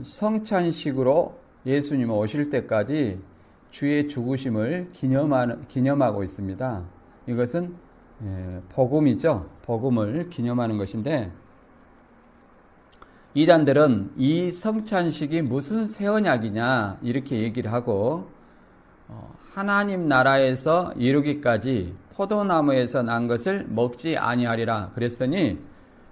성찬식으로 예수님 오실 때까지 주의 죽으심을 기념하고 있습니다. 이것은 복음이죠. 복음을 기념하는 것인데, 이단들은 이 성찬식이 무슨 새 언약이냐 이렇게 얘기를 하고, 하나님 나라에서 이루기까지 포도나무에서 난 것을 먹지 아니하리라 그랬더니,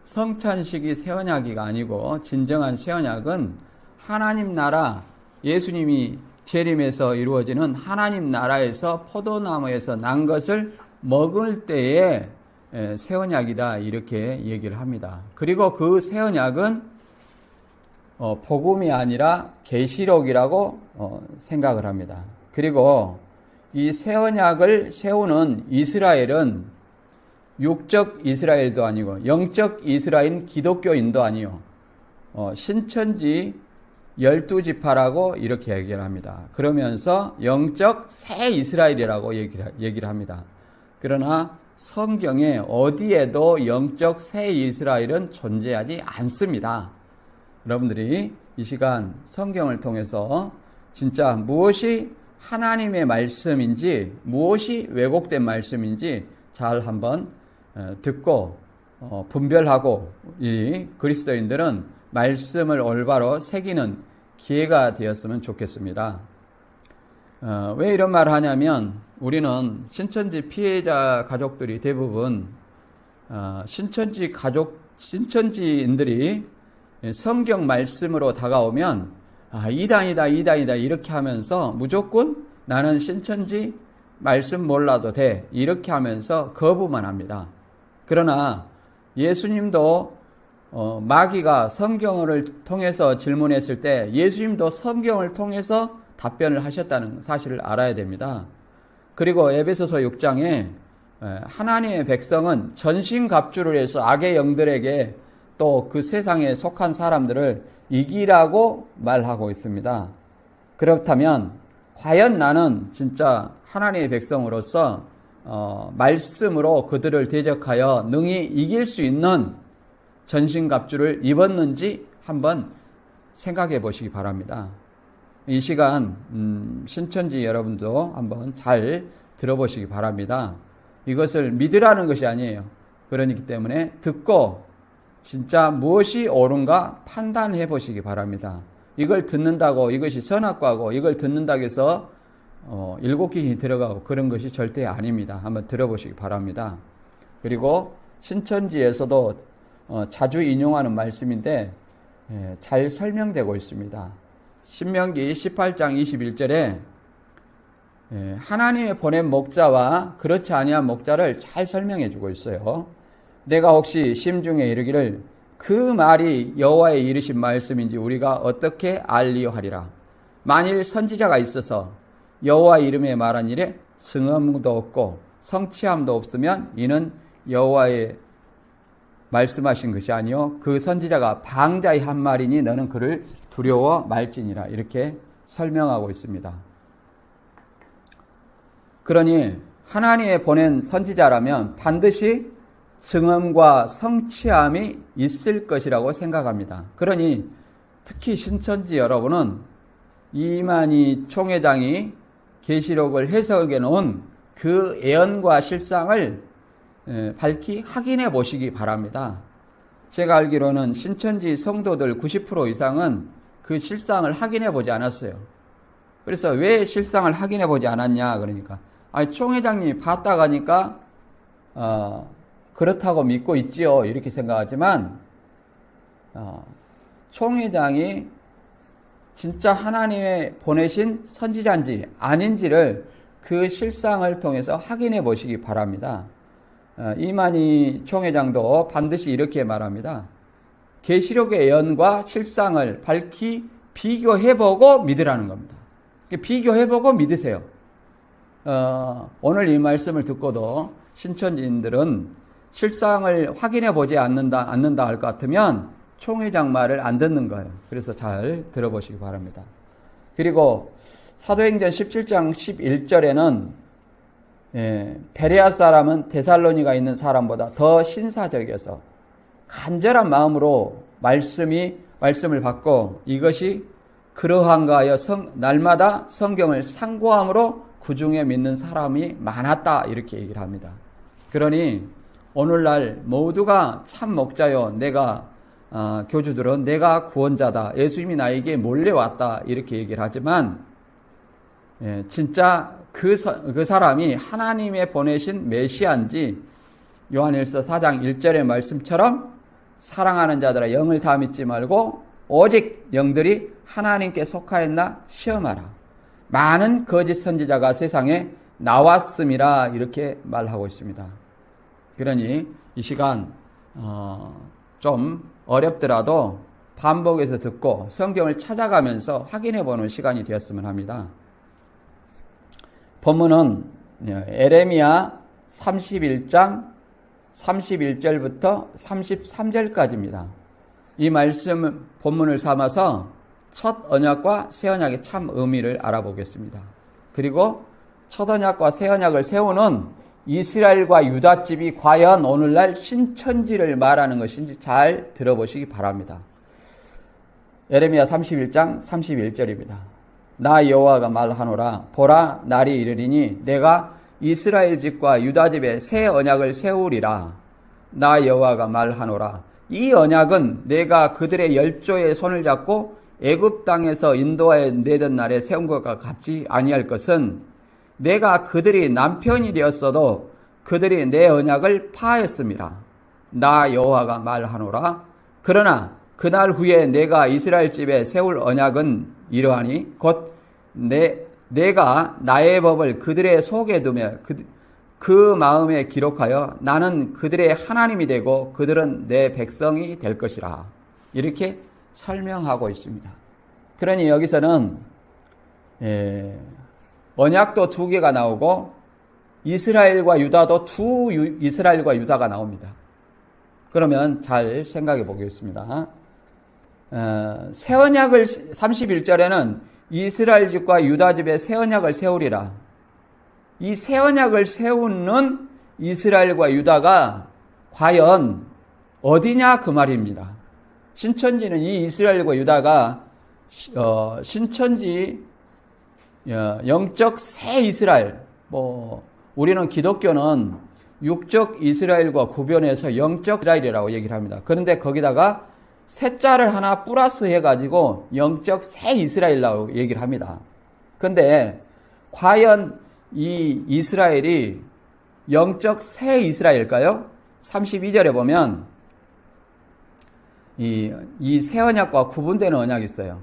성찬식이 새 언약이가 아니고 진정한 새 언약은 하나님 나라, 예수님이 재림에서 이루어지는 하나님 나라에서 포도나무에서 난 것을 먹을 때에 새 언약이다 이렇게 얘기를 합니다. 그리고 그 새 언약은 복음이 아니라 계시록이라고 생각을 합니다. 그리고 이 새 언약을 세우는 이스라엘은 육적 이스라엘도 아니고 영적 이스라엘 기독교인도 아니요, 신천지 12지파라고 이렇게 얘기를 합니다. 그러면서 영적 새 이스라엘이라고 얘기를 합니다. 그러나 성경에 어디에도 영적 새 이스라엘은 존재하지 않습니다. 여러분들이 이 시간 성경을 통해서 진짜 무엇이 하나님의 말씀인지, 무엇이 왜곡된 말씀인지 잘 한번 듣고 분별하고, 이 그리스도인들은 말씀을 올바로 새기는 기회가 되었으면 좋겠습니다. 왜 이런 말을 하냐면, 우리는 신천지 피해자 가족들이 대부분 신천지인들이 성경 말씀으로 다가오면 이단이다 이렇게 하면서 무조건 나는 신천지 말씀 몰라도 돼 이렇게 하면서 거부만 합니다. 그러나 예수님도 마귀가 성경을 통해서 질문했을 때 예수님도 성경을 통해서 답변을 하셨다는 사실을 알아야 됩니다. 그리고 에베소서 6장에 하나님의 백성은 전신갑주를 해서 악의 영들에게 또 그 세상에 속한 사람들을 이기라고 말하고 있습니다. 그렇다면 과연 나는 진짜 하나님의 백성으로서 말씀으로 그들을 대적하여 능히 이길 수 있는 전신갑주를 입었는지 한번 생각해 보시기 바랍니다. 이 시간 신천지 여러분도 한번 잘 들어보시기 바랍니다. 이것을 믿으라는 것이 아니에요. 그러기 때문에 듣고 진짜 무엇이 옳은가 판단해 보시기 바랍니다. 이걸 듣는다고 이것이 선악과고 이걸 듣는다고 해서 일곱기이 들어가고 그런 것이 절대 아닙니다. 한번 들어보시기 바랍니다. 그리고 신천지에서도 자주 인용하는 말씀인데 잘 설명되고 있습니다. 신명기 18장 21절에 하나님의 보낸 목자와 그렇지 아니한 목자를 잘 설명해 주고 있어요. 내가 혹시 심중에 이르기를 그 말이 여호와의 이르신 말씀인지 우리가 어떻게 알리오하리라. 만일 선지자가 있어서 여호와의 이름에 말한 일에 승엄도 없고 성취함도 없으면 이는 여호와의 말씀하신 것이 아니요 그 선지자가 방자히 한 말이니 너는 그를 두려워 말지니라. 이렇게 설명하고 있습니다. 그러니 하나님의 보낸 선지자라면 반드시 증언과 성취함이 있을 것이라고 생각합니다. 그러니 특히 신천지 여러분은 이만희 총회장이 계시록을 해석해 놓은 그 예언과 실상을 밝히 확인해 보시기 바랍니다. 제가 알기로는 신천지 성도들 90% 이상은 그 실상을 확인해 보지 않았어요. 그래서 왜 실상을 확인해 보지 않았냐 그러니까 총회장님이 봤다 가니까 그렇다고 믿고 있지요 이렇게 생각하지만 총회장이 진짜 하나님의 보내신 선지자인지 아닌지를 그 실상을 통해서 확인해 보시기 바랍니다. 이만희 총회장도 반드시 이렇게 말합니다. 계시록의 예언과 실상을 밝히 비교해보고 믿으라는 겁니다. 비교해보고 믿으세요. 오늘 이 말씀을 듣고도 신천지인들은 실상을 확인해 보지 않는다 할 것 같으면 총회장 말을 안 듣는 거예요. 그래서 잘 들어보시기 바랍니다. 그리고 사도행전 17장 11절에는 베레아 사람은 데살로니가 있는 사람보다 더 신사적이어서 간절한 마음으로 말씀이 말씀을 받고 이것이 그러한가 하여 날마다 성경을 상고함으로 그 중에 믿는 사람이 많았다 이렇게 얘기를 합니다. 그러니 오늘날 모두가 참 목자요 내가 교주들은 내가 구원자다 예수님이 나에게 몰려왔다 이렇게 얘기를 하지만 진짜 그 사람이 하나님의 보내신 메시아인지 요한일서 4장 1절의 말씀처럼 사랑하는 자들아 영을 다 믿지 말고 오직 영들이 하나님께 속하였나 시험하라. 많은 거짓 선지자가 세상에 나왔음이라 이렇게 말하고 있습니다. 그러니 이 시간 좀 어렵더라도 반복해서 듣고 성경을 찾아가면서 확인해 보는 시간이 되었으면 합니다. 본문은 에레미야 31장 31절부터 33절까지입니다. 이 말씀 본문을 삼아서 첫 언약과 새 언약의 참 의미를 알아보겠습니다. 그리고 첫 언약과 새 언약을 세우는 이스라엘과 유다집이 과연 오늘날 신천지를 말하는 것인지 잘 들어보시기 바랍니다. 에레미야 31장 31절입니다. 나 여호와가 말하노라 보라 날이 이르리니 내가 이스라엘 집과 유다 집에 새 언약을 세우리라. 나 여호와가 말하노라 이 언약은 내가 그들의 열조의 손을 잡고 애굽 땅에서 인도하여 내던 날에 세운 것과 같지 아니할 것은 내가 그들이 남편이 되었어도 그들이 내 언약을 파했음이라. 나 여호와가 말하노라. 그러나 그날 후에 내가 이스라엘 집에 세울 언약은 이러하니 곧 내가 나의 법을 그들의 속에 두며 그 마음에 기록하여 나는 그들의 하나님이 되고 그들은 내 백성이 될 것이라. 이렇게 설명하고 있습니다. 그러니 여기서는 언약도 두 개가 나오고 이스라엘과 유다도 이스라엘과 유다가 나옵니다. 그러면 잘 생각해 보겠습니다. 새 언약을 31절에는 이스라엘 집과 유다 집에 새 언약을 세우리라. 이 새 언약을 세우는 이스라엘과 유다가 과연 어디냐 그 말입니다. 신천지는 이 이스라엘과 유다가 신천지 영적 새 이스라엘, 우리는 기독교는 육적 이스라엘과 구별해서 영적 이스라엘이라고 얘기를 합니다. 그런데 거기다가 셋자를 하나 플러스 해가지고 영적 새 이스라엘이라고 얘기를 합니다. 그런데 과연 이 이스라엘이 영적 새 이스라엘일까요? 32절에 보면 이 새 언약과 구분되는 언약이 있어요.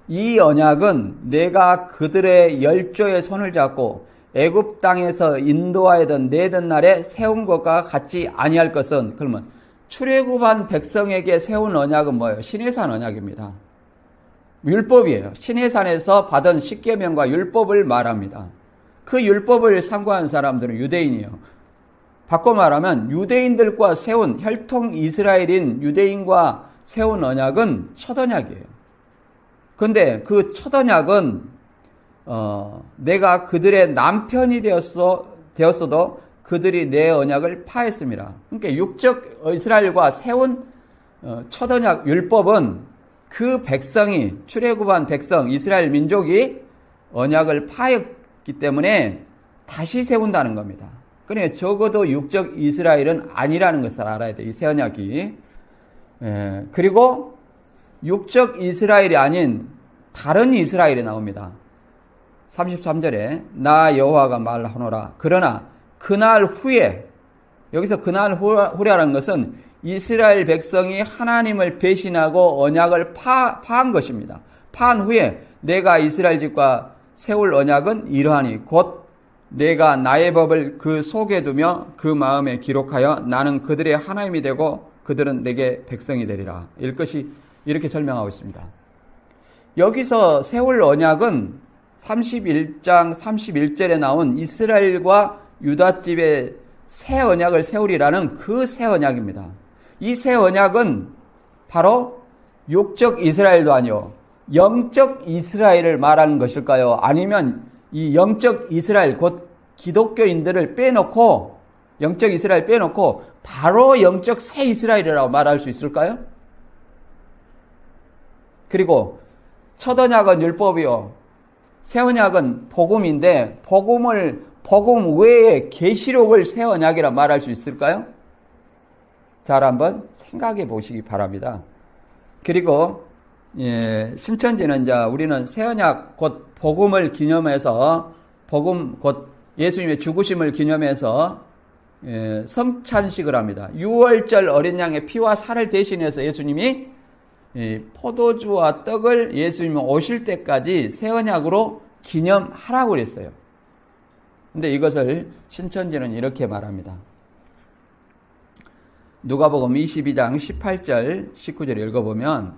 이 언약은 내가 그들의 열조의 손을 잡고 애굽 땅에서 인도하여던 내던 날에 세운 것과 같지 아니할 것은, 그러면 출애굽한 백성에게 세운 언약은 뭐예요? 시내산 언약입니다. 율법이에요. 시내산에서 받은 십계명과 율법을 말합니다. 그 율법을 상고한 사람들은 유대인이에요. 바꿔 말하면 유대인들과 세운 혈통 이스라엘인 유대인과 세운 언약은 첫 언약이에요. 그런데 그 첫 언약은 내가 그들의 남편이 되었어도 그들이 내 언약을 파했습니다. 그러니까 육적 이스라엘과 세운 첫 언약 율법은 그 백성이 출애굽한 백성 이스라엘 민족이 언약을 파했기 때문에 다시 세운다는 겁니다. 그러니까 적어도 육적 이스라엘은 아니라는 것을 알아야 돼요. 이 새 언약이. 그리고 육적 이스라엘이 아닌 다른 이스라엘이 나옵니다. 33절에 나 여호와가 말하노라. 그러나 그날 후에, 여기서 그날 후라는 것은 이스라엘 백성이 하나님을 배신하고 언약을 파한 것입니다. 파한 후에 내가 이스라엘 집과 세울 언약은 이러하니 곧 내가 나의 법을 그 속에 두며 그 마음에 기록하여 나는 그들의 하나님이 되고 그들은 내게 백성이 되리라. 이렇게 설명하고 있습니다. 여기서 세울 언약은 31장 31절에 나온 이스라엘과 유다집의 새 언약을 세우리라는 그 새 언약입니다. 이 새 언약은 바로 육적 이스라엘도 아니요 영적 이스라엘을 말하는 것일까요? 아니면 이 영적 이스라엘 곧 기독교인들을 빼놓고 영적 이스라엘 빼놓고 바로 영적 새 이스라엘이라고 말할 수 있을까요? 그리고 첫 언약은 율법이요. 새 언약은 복음인데 복음 외에 계시록을 새 언약이라 말할 수 있을까요? 잘 한번 생각해 보시기 바랍니다. 그리고 신천지는 이제 우리는 새 언약 곧 복음을 기념해서 복음 곧 예수님의 죽으심을 기념해서 성찬식을 합니다. 6월절 어린 양의 피와 살을 대신해서 예수님이 포도주와 떡을 예수님이 오실 때까지 새 언약으로 기념하라고 그랬어요. 근데 이것을 신천지는 이렇게 말합니다. 누가복음 22장 18절 19절 읽어보면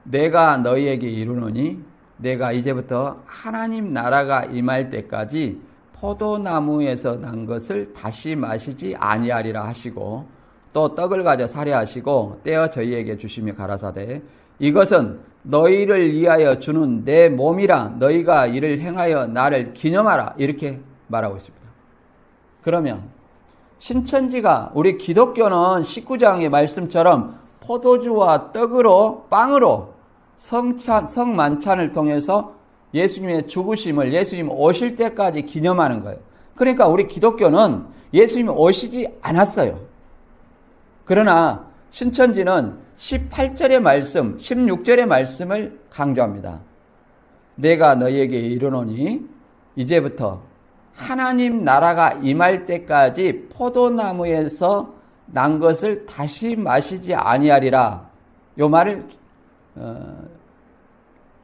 내가 너희에게 이르노니 내가 이제부터 하나님 나라가 임할 때까지 포도나무에서 난 것을 다시 마시지 아니하리라 하시고 또 떡을 가져 살해하시고 떼어 저희에게 주시며 가라사대 이것은 너희를 위하여 주는 내 몸이라 너희가 이를 행하여 나를 기념하라 이렇게 말하고 있습니다. 그러면 신천지가 우리 기독교는 19장의 말씀처럼 포도주와 떡으로 빵으로 성만찬을 통해서 예수님의 죽으심을 예수님 오실 때까지 기념하는 거예요. 그러니까 우리 기독교는 예수님이 오시지 않았어요. 그러나 신천지는 18절의 말씀, 16절의 말씀을 강조합니다. 내가 너희에게 이르노니 이제부터 하나님 나라가 임할 때까지 포도나무에서 난 것을 다시 마시지 아니하리라. 요 말을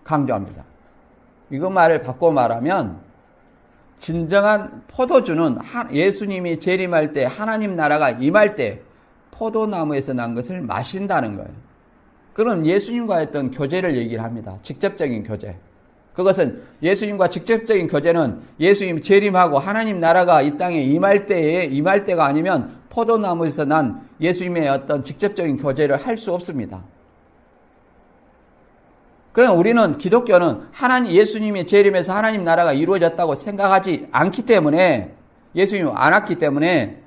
강조합니다. 이거 말을 바꿔 말하면 진정한 포도주는 예수님이 재림할 때 하나님 나라가 임할 때 포도나무에서 난 것을 마신다는 거예요. 그럼 예수님과 했던 교제를 얘기를 합니다. 직접적인 교제. 그것은 예수님과 직접적인 교제는 예수님 재림하고 하나님 나라가 이 땅에 임할 때가 아니면 포도나무에서 난 예수님의 어떤 직접적인 교제를 할 수 없습니다. 그냥 우리는 기독교는 예수님이 재림해서 하나님 나라가 이루어졌다고 생각하지 않기 때문에 예수님이 안 왔기 때문에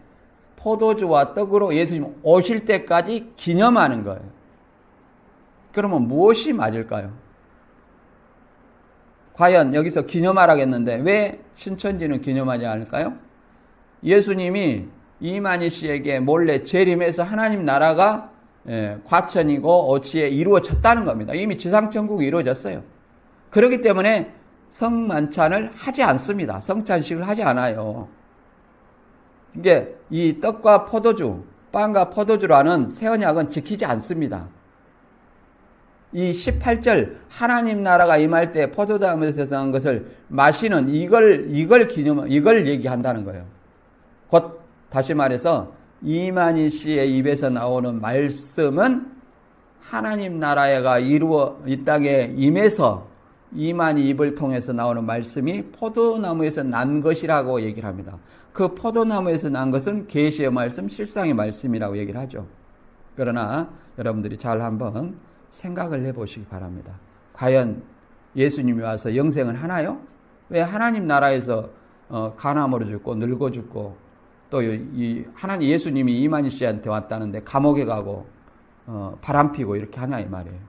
포도주와 떡으로 예수님 오실 때까지 기념하는 거예요. 그러면 무엇이 맞을까요? 과연 여기서 기념하라고 했는데 왜 신천지는 기념하지 않을까요? 예수님이 이만희 씨에게 몰래 재림해서 하나님 나라가 과천이고 오치에 이루어졌다는 겁니다. 이미 지상천국이 이루어졌어요. 그렇기 때문에 성만찬을 하지 않습니다. 성찬식을 하지 않아요. 이게 이 떡과 포도주, 빵과 포도주라는 새 언약은 지키지 않습니다. 이 18절 하나님 나라가 임할 때 포도나무에서 난 것을 마시는 이걸 얘기한다는 거예요. 곧 다시 말해서 이만희 씨의 입에서 나오는 말씀은 하나님 나라가 이 땅에 임해서 이만희 입을 통해서 나오는 말씀이 포도나무에서 난 것이라고 얘기를 합니다. 그 포도나무에서 난 것은 계시의 말씀, 실상의 말씀이라고 얘기를 하죠. 그러나 여러분들이 잘 한번 생각을 해보시기 바랍니다. 과연 예수님이 와서 영생을 하나요? 왜 하나님 나라에서 간암으로 죽고 늙어 죽고 또 예수님이 이만희 씨한테 왔다는데 감옥에 가고 바람피고 이렇게 하냐 이 말이에요.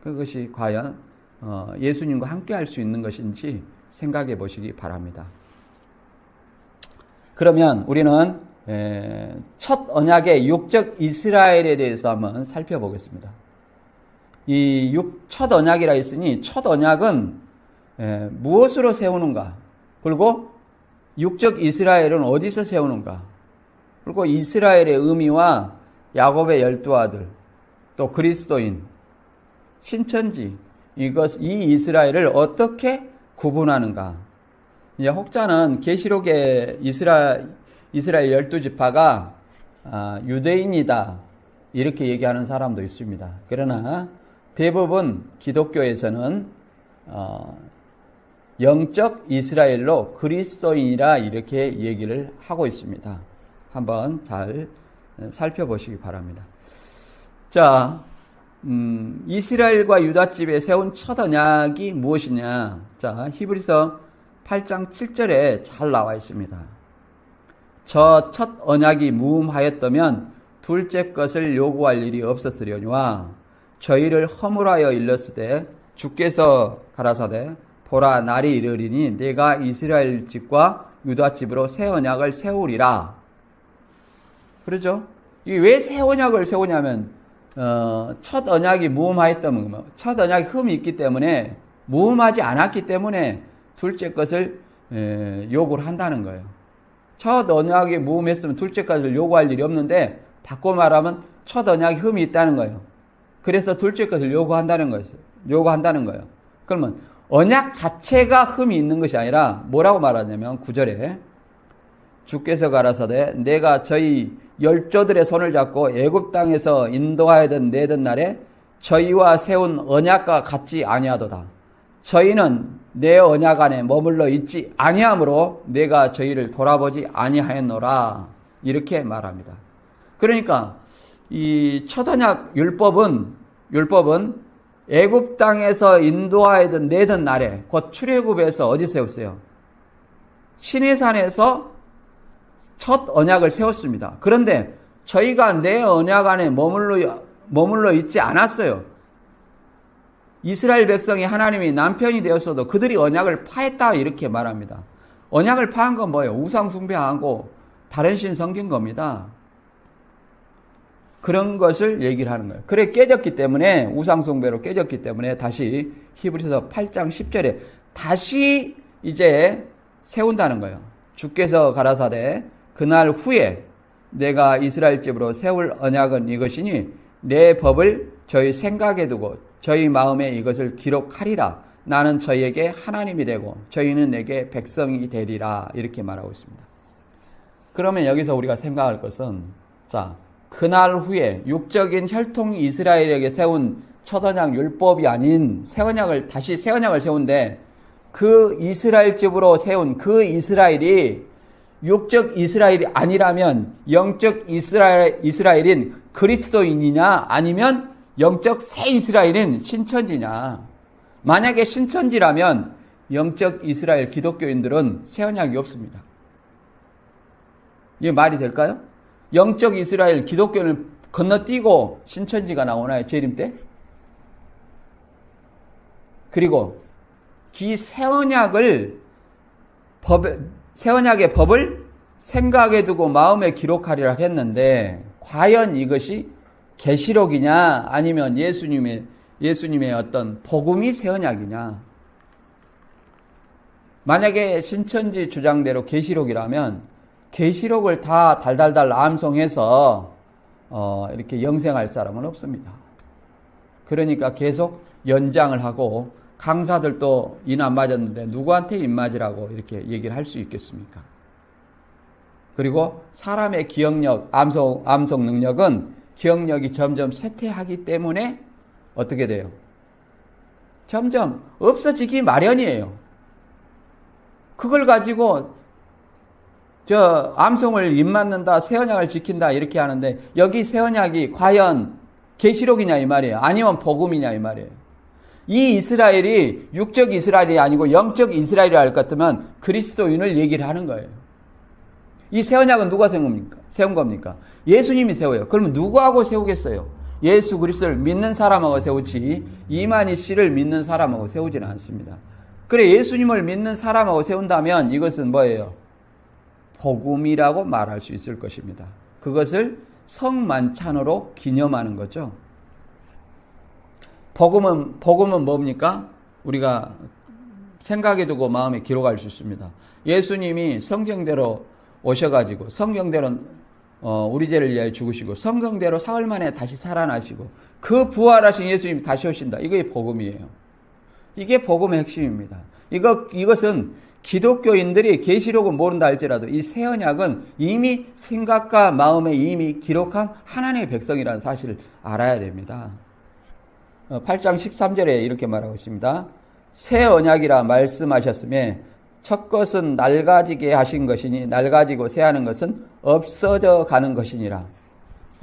그것이 과연 예수님과 함께 할 수 있는 것인지 생각해 보시기 바랍니다. 그러면 우리는 첫 언약의 육적 이스라엘에 대해서 한번 살펴보겠습니다. 이 첫 언약이라 했으니 첫 언약은 무엇으로 세우는가? 그리고 육적 이스라엘은 어디서 세우는가? 그리고 이스라엘의 의미와 야곱의 12아들, 또 그리스도인, 신천지, 이 이스라엘을 어떻게 구분하는가? 이제 혹자는 계시록의 이스라엘 12지파가 유대인이다 이렇게 얘기하는 사람도 있습니다. 그러나 대부분 기독교에서는 영적 이스라엘로 그리스도인이라 이렇게 얘기를 하고 있습니다. 한번 잘 살펴보시기 바랍니다. 자, 이스라엘과 유다집에 세운 첫 언약이 무엇이냐? 자, 히브리서 8장 7절에 잘 나와 있습니다. 저 첫 언약이 무음하였다면 둘째 것을 요구할 일이 없었으려니와 저희를 허물하여 일렀으되 주께서 가라사대 보라 날이 이르리니 내가 이스라엘 집과 유다 집으로 새 언약을 세우리라. 그러죠? 이게 왜 새 언약을 세우냐면 첫 언약이 무음하였다면 첫 언약이 흠이 있기 때문에 무음하지 않았기 때문에 둘째 것을 요구를 한다는 거예요. 첫 언약이 무음했으면 둘째 것을 요구할 일이 없는데 바꿔 말하면 첫 언약이 흠이 있다는 거예요. 그래서 둘째 것을 요구한다는 거예요. 그러면 언약 자체가 흠이 있는 것이 아니라 뭐라고 말하냐면 9절에 주께서 가라사대 내가 저희 열조들의 손을 잡고 애굽 땅에서 인도하여던 내던 날에 저희와 세운 언약과 같지 아니하도다. 저희는 내 언약 안에 머물러 있지 아니하므로 내가 저희를 돌아보지 아니하였노라. 이렇게 말합니다. 그러니까 이 첫 언약 율법은 애굽 땅에서 인도하여던 내던 날에 곧 출애굽에서 어디 세웠어요? 시내산에서 첫 언약을 세웠습니다. 그런데 저희가 내 언약 안에 머물러 있지 않았어요. 이스라엘 백성이 하나님이 남편이 되었어도 그들이 언약을 파했다 이렇게 말합니다. 언약을 파한 건 뭐예요? 우상 숭배하고 다른 신 섬긴 겁니다. 그런 것을 얘기를 하는 거예요. 그래 깨졌기 때문에 우상 숭배로 깨졌기 때문에 다시 히브리서 8장 10절에 다시 이제 세운다는 거예요. 주께서 가라사대 그날 후에 내가 이스라엘 집으로 세울 언약은 이것이니 내 법을 저희 생각에 두고 저희 마음에 이것을 기록하리라. 나는 저희에게 하나님이 되고 저희는 내게 백성이 되리라. 이렇게 말하고 있습니다. 그러면 여기서 우리가 생각할 것은 자 그날 후에 육적인 혈통 이스라엘에게 세운 첫 언약 율법이 아닌 새 언약을 다시 새 언약을 세운데 그 이스라엘 집으로 세운 그 이스라엘이 육적 이스라엘이 아니라면 영적 이스라엘인 그리스도인이냐 아니면 영적 새 이스라엘인 신천지냐. 만약에 신천지라면 영적 이스라엘 기독교인들은 새 언약이 없습니다. 이게 말이 될까요? 영적 이스라엘 기독교를 건너뛰고 신천지가 나오나요? 재림 때? 그리고 이 새 언약의 법을 생각에 두고 마음에 기록하리라 했는데 과연 이것이 계시록이냐 아니면 예수님의 어떤 복음이 새 언약이냐. 만약에 신천지 주장대로 계시록이라면 계시록을 다 달달달 암송해서 이렇게 영생할 사람은 없습니다. 그러니까 계속 연장을 하고 강사들도 인 안 맞았는데 누구한테 인 맞으라고 이렇게 얘기를 할 수 있겠습니까? 그리고 사람의 기억력, 암송 능력은 기억력이 점점 쇠퇴하기 때문에 어떻게 돼요? 점점 없어지기 마련이에요. 그걸 가지고 암송을 입맞는다, 새 언약을 지킨다 이렇게 하는데 여기 새 언약이 과연 계시록이냐 이 말이에요. 아니면 복음이냐 이 말이에요. 이 이스라엘이 육적 이스라엘이 아니고 영적 이스라엘이 할 것 같으면 그리스도인을 얘기를 하는 거예요. 이 새 언약은 누가 세운 겁니까? 예수님이 세워요. 그러면 누구하고 세우겠어요? 예수 그리스도를 믿는 사람하고 세우지 이만희 씨를 믿는 사람하고 세우지는 않습니다. 그래 예수님을 믿는 사람하고 세운다면 이것은 뭐예요? 복음이라고 말할 수 있을 것입니다. 그것을 성만찬으로 기념하는 거죠. 복음은 뭡니까? 우리가 생각에 두고 마음에 기록할 수 있습니다. 예수님이 성경대로 오셔가지고 성경대로 우리 죄를 위하여 죽으시고 성경대로 사흘 만에 다시 살아나시고 그 부활하신 예수님이 다시 오신다. 이게 복음이에요. 이게 복음의 핵심입니다. 이것은 기독교인들이 계시록은 모른다 할지라도 이 새 언약은 이미 생각과 마음에 이미 기록한 하나님의 백성이라는 사실을 알아야 됩니다. 8장 13절에 이렇게 말하고 있습니다. 새 언약이라 말씀하셨으며 첫 것은 낡아지게 하신 것이니 낡아지고 새하는 것은 없어져 가는 것이니라.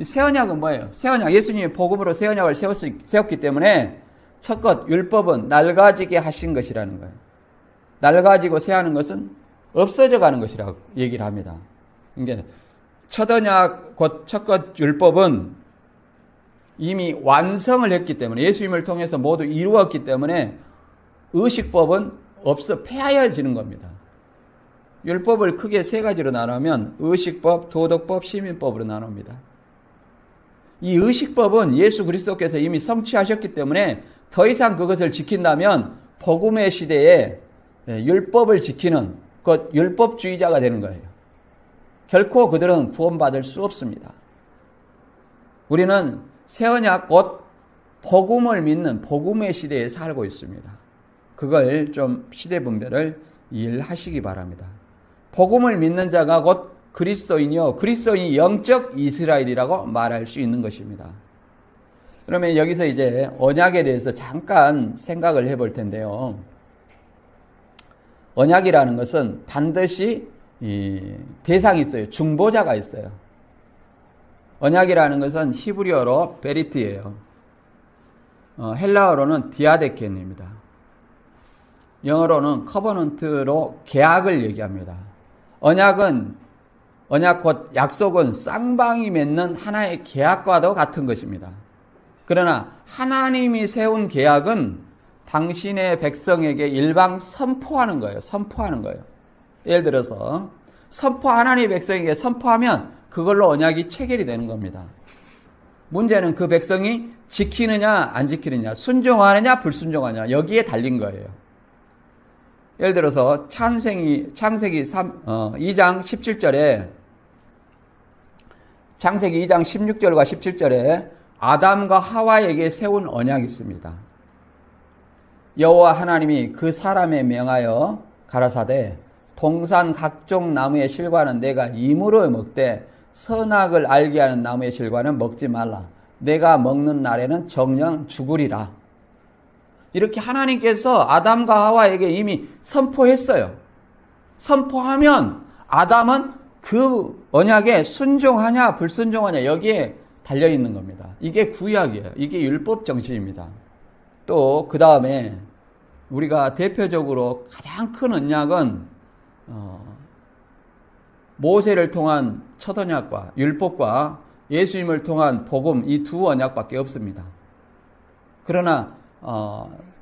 새 언약은 뭐예요? 새 언약, 예수님이 복음으로 새 언약을 세웠기 때문에 첫 것 율법은 낡아지게 하신 것이라는 거예요. 낡아지고 새하는 것은 없어져 가는 것이라고 얘기를 합니다. 그러니까 첫 언약 곧 첫 것 율법은 이미 완성을 했기 때문에 예수님을 통해서 모두 이루었기 때문에 의식법은 폐하여지는 겁니다. 율법을 크게 세 가지로 나누면 의식법, 도덕법, 시민법으로 나눕니다. 이 의식법은 예수 그리스도께서 이미 성취하셨기 때문에 더 이상 그것을 지킨다면 복음의 시대에 율법을 지키는 그 율법주의자가 되는 거예요. 결코 그들은 구원받을 수 없습니다. 우리는 새언약 곧 복음을 믿는 복음의 시대에 살고 있습니다. 그걸 좀 시대 분별을 이해하시기 바랍니다. 복음을 믿는 자가 곧 그리스도인이요, 그리스도인이 영적 이스라엘이라고 말할 수 있는 것입니다. 그러면 여기서 이제 언약에 대해서 잠깐 생각을 해볼 텐데요. 언약이라는 것은 반드시 대상이 있어요. 중보자가 있어요. 언약이라는 것은 히브리어로 베리트예요. 헬라어로는 디아데켄입니다. 영어로는 커버넌트로 계약을 얘기합니다. 언약 곧 약속은 쌍방이 맺는 하나의 계약과도 같은 것입니다. 그러나 하나님이 세운 계약은 당신의 백성에게 일방 선포하는 거예요. 선포하는 거예요. 예를 들어서 하나님의 백성에게 선포하면 그걸로 언약이 체결이 되는 겁니다. 문제는 그 백성이 지키느냐 안 지키느냐, 순종하느냐 불순종하느냐, 여기에 달린 거예요. 예를 들어서 창세기 2장 17절에 창세기 2장 16절과 17절에 아담과 하와에게 세운 언약이 있습니다. 여호와 하나님이 그 사람에 명하여 가라사대 동산 각종 나무의 실과는 내가 임으로 먹되 선악을 알게 하는 나무의 실과는 먹지 말라. 내가 먹는 날에는 정녕 죽으리라. 이렇게 하나님께서 아담과 하와에게 이미 선포했어요. 선포하면 아담은 그 언약에 순종하냐 불순종하냐 여기에 달려있는 겁니다. 이게 구약이에요. 이게 율법 정신입니다. 또 그 다음에 우리가 대표적으로 가장 큰 언약은 모세를 통한 첫 언약과 율법과 예수님을 통한 복음, 이 두 언약밖에 없습니다. 그러나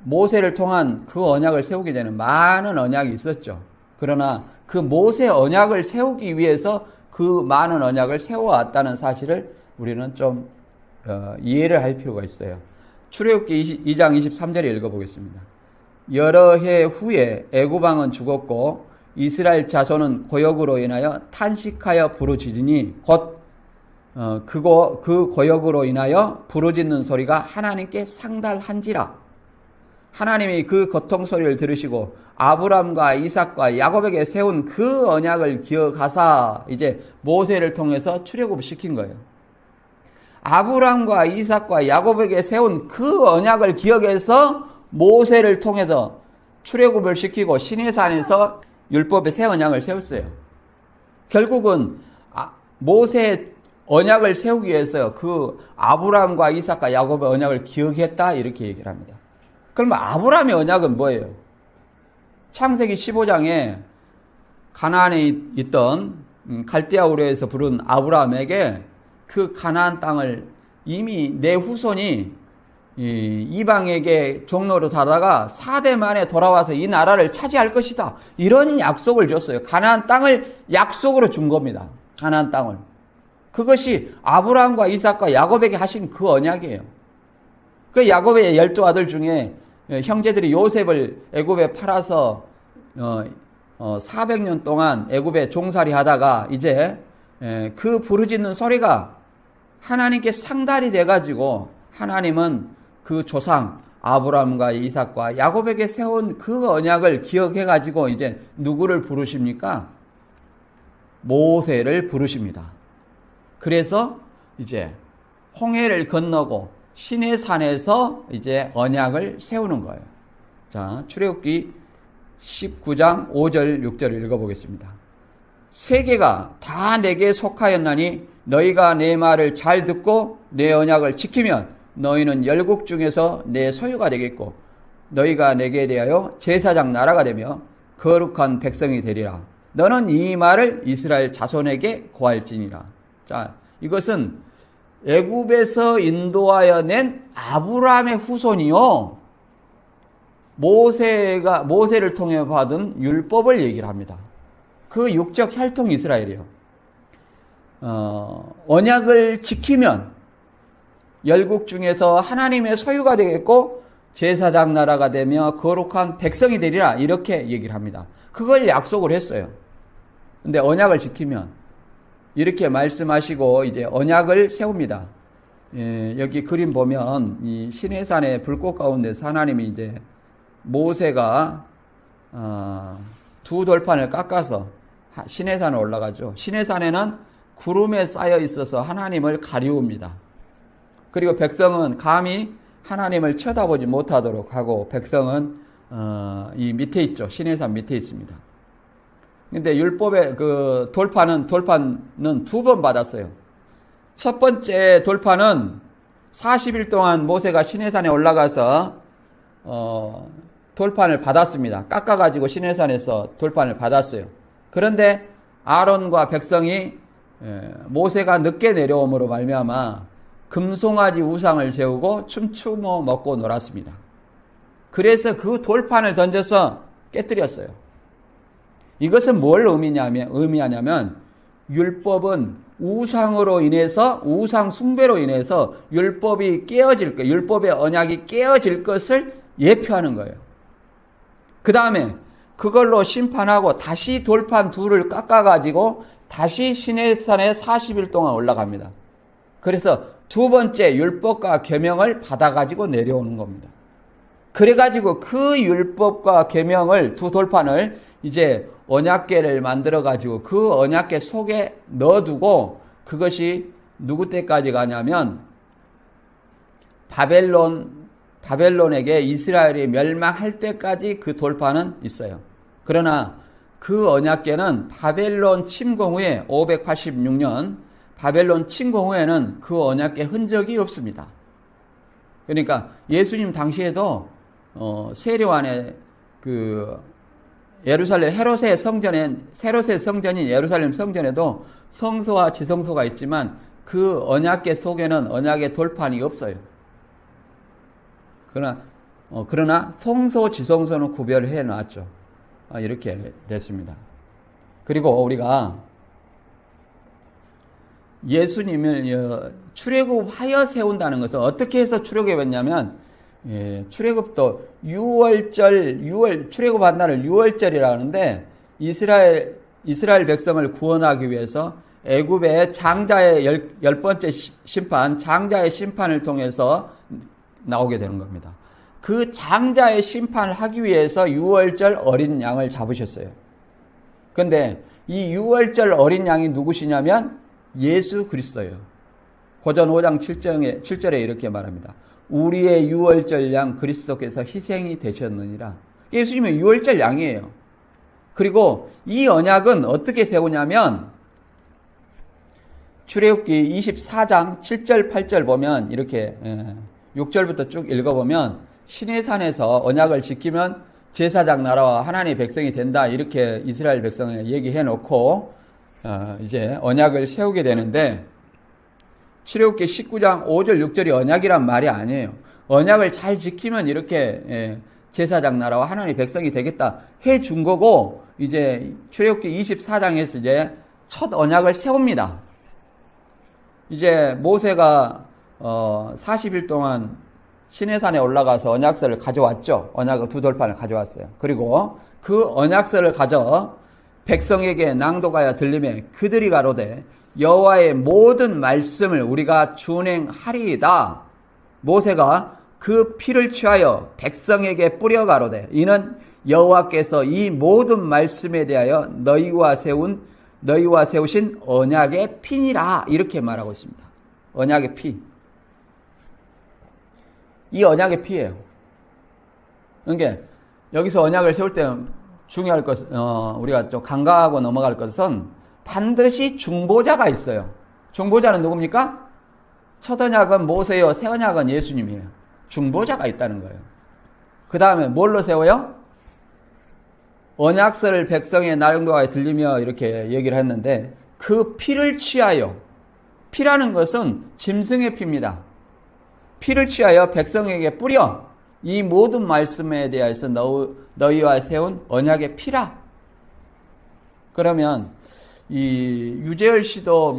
모세를 통한 그 언약을 세우기 전에 많은 언약이 있었죠. 그러나 그 모세 언약을 세우기 위해서 그 많은 언약을 세워왔다는 사실을 우리는 좀 이해를 할 필요가 있어요. 출애굽기 2장 23절에 읽어보겠습니다. 여러 해 후에 애굽왕은 죽었고 이스라엘 자손은 고역으로 인하여 탄식하여 부르짖으니 곧 그 고역으로 인하여 부르짖는 소리가 하나님께 상달한지라. 하나님이 그 고통 소리를 들으시고 아브람과 이삭과 야곱에게 세운 그 언약을 기억하사 이제 모세를 통해서 출애굽을 시킨 거예요. 아브람과 이삭과 야곱에게 세운 그 언약을 기억해서 모세를 통해서 출애굽을 시키고 시내산에서 율법의 새 언약을 세웠어요. 결국은 모세의 언약을 세우기 위해서 그 아브람과 이삭과 야곱의 언약을 기억했다 이렇게 얘기를 합니다. 그러면 아브람의 언약은 뭐예요? 창세기 15장에 가나안에 있던 갈대아 우르에서 부른 아브람에게 그 가나안 땅을 이미 내 후손이 이방에게 종로로 다다가 4대 만에 돌아와서 이 나라를 차지할 것이다. 이런 약속을 줬어요. 가나안 땅을 약속으로 준 겁니다. 가나안 땅을. 그것이 아브라함과 이삭과 야곱에게 하신 그 언약이에요. 그 야곱의 12아들 중에 형제들이 요셉을 애굽에 팔아서 400년 동안 애굽에 종살이 하다가 이제 그 부르짖는 소리가 하나님께 상달이 돼가지고 하나님은 그 조상 아브라함과 이삭과 야곱에게 세운 그 언약을 기억해가지고 이제 누구를 부르십니까? 모세를 부르십니다. 그래서 이제 홍해를 건너고 시내산에서 이제 언약을 세우는 거예요. 자, 출애굽기 19장 5절 6절을 읽어보겠습니다. 세계가 다 내게 속하였나니 너희가 내 말을 잘 듣고 내 언약을 지키면 너희는 열국 중에서 내 소유가 되겠고 너희가 내게 대하여 제사장 나라가 되며 거룩한 백성이 되리라. 너는 이 말을 이스라엘 자손에게 고할지니라. 자, 이것은 애굽에서 인도하여 낸 아브라함의 후손이요. 모세를 통해 받은 율법을 얘기를 합니다. 그 육적 혈통 이스라엘이요. 언약을 지키면 열국 중에서 하나님의 소유가 되겠고 제사장 나라가 되며 거룩한 백성이 되리라 이렇게 얘기를 합니다. 그걸 약속을 했어요. 근데 언약을 지키면 이렇게 말씀하시고 이제 언약을 세웁니다. 여기 그림 보면 이 시내산의 불꽃 가운데서 하나님이 이제 모세가 두 돌판을 깎아서 시내산에 올라가죠. 시내산에는 구름에 쌓여 있어서 하나님을 가리웁니다. 그리고 백성은 감히 하나님을 쳐다보지 못하도록 하고 백성은 이 밑에 있죠. 시내산 밑에 있습니다. 근데 율법의 그 돌판은 두 번 받았어요. 첫 번째 돌판은 40일 동안 모세가 시내산에 올라가서 돌판을 받았습니다. 깎아가지고 시내산에서 돌판을 받았어요. 그런데 아론과 백성이 모세가 늦게 내려옴으로 말미암아 금송아지 우상을 세우고 춤추며 먹고 놀았습니다. 그래서 그 돌판을 던져서 깨뜨렸어요. 이것은 뭘 의미하냐면 율법은 우상으로 인해서 우상 숭배로 인해서 율법이 깨어질 것, 율법의 언약이 깨어질 것을 예표하는 거예요. 그 다음에 그걸로 심판하고 다시 돌판 둘을 깎아가지고 다시 시내산에 40일 동안 올라갑니다. 그래서 두 번째 율법과 계명을 받아가지고 내려오는 겁니다. 그래가지고 그 율법과 계명을 두 돌판을 이제 언약궤를 만들어가지고 그 언약궤 속에 넣어두고 그것이 누구 때까지 가냐면 바벨론에게 이스라엘이 멸망할 때까지 그 돌판은 있어요. 그러나 그 언약궤는 바벨론 침공 후에 586년 바벨론 침공 후에는 그 언약궤 흔적이 없습니다. 그러니까 예수님 당시에도 세례 안에 그 예루살렘 헤롯의 성전인 예루살렘 성전에도 성소와 지성소가 있지만 그 언약궤 속에는 언약의 돌판이 없어요. 그러나 성소, 지성소는 구별을 해 놨죠. 이렇게 됐습니다. 그리고 우리가 예수님을 출애굽하여 세운다는 것은 어떻게 해서 출애굽했냐면 출애굽도 출애굽한 날을 유월절이라 하는데 이스라엘 백성을 구원하기 위해서 애굽의 장자의 열 번째 심판, 장자의 심판을 통해서 나오게 되는 겁니다. 그 장자의 심판을 하기 위해서 유월절 어린 양을 잡으셨어요. 그런데 이 유월절 어린 양이 누구시냐면 예수 그리스도예요. 고전 5장 7절에 이렇게 말합니다. 우리의 유월절 양 그리스도께서 희생이 되셨느니라. 예수님은 유월절 양이에요. 그리고 이 언약은 어떻게 세우냐면 출애굽기 24장 7절 8절 보면 이렇게 6절부터 쭉 읽어보면 시내산에서 언약을 지키면 제사장 나라와 하나님의 백성이 된다 이렇게 이스라엘 백성에 얘기해 놓고 이제 언약을 세우게 되는데 출애굽기 19장 5절 6절이 언약이란 말이 아니에요. 언약을 잘 지키면 이렇게 제사장 나라와 하나님의 백성이 되겠다 해준 거고 이제 출애굽기 24장에서 이제 첫 언약을 세웁니다. 이제 모세가 40일 동안 시내산에 올라가서 언약서를 가져왔죠. 언약의 두 돌판을 가져왔어요. 그리고 그 언약서를 가져 백성에게 낭독하여 들리매 그들이 가로되 여호와의 모든 말씀을 우리가 준행하리이다. 모세가 그 피를 취하여 백성에게 뿌려 가로되 이는 여호와께서 이 모든 말씀에 대하여 너희와 세우신 언약의 피니라 이렇게 말하고 있습니다. 언약의 피. 이 언약의 피예요. 그러니까 여기서 언약을 세울 때 중요할 것은 우리가 좀 간과하고 넘어갈 것은 반드시 중보자가 있어요. 중보자는 누굽니까? 첫 언약은 모세요, 새 언약은 예수님이에요. 중보자가 있다는 거예요. 그 다음에 뭘로 세워요? 언약서를 백성의 낭독하여 들리며 이렇게 얘기를 했는데 그 피를 취하여 피라는 것은 짐승의 피입니다. 피를 취하여 백성에게 뿌려 이 모든 말씀에 대해서 너희와 세운 언약의 피라. 그러면 이 유재열 씨도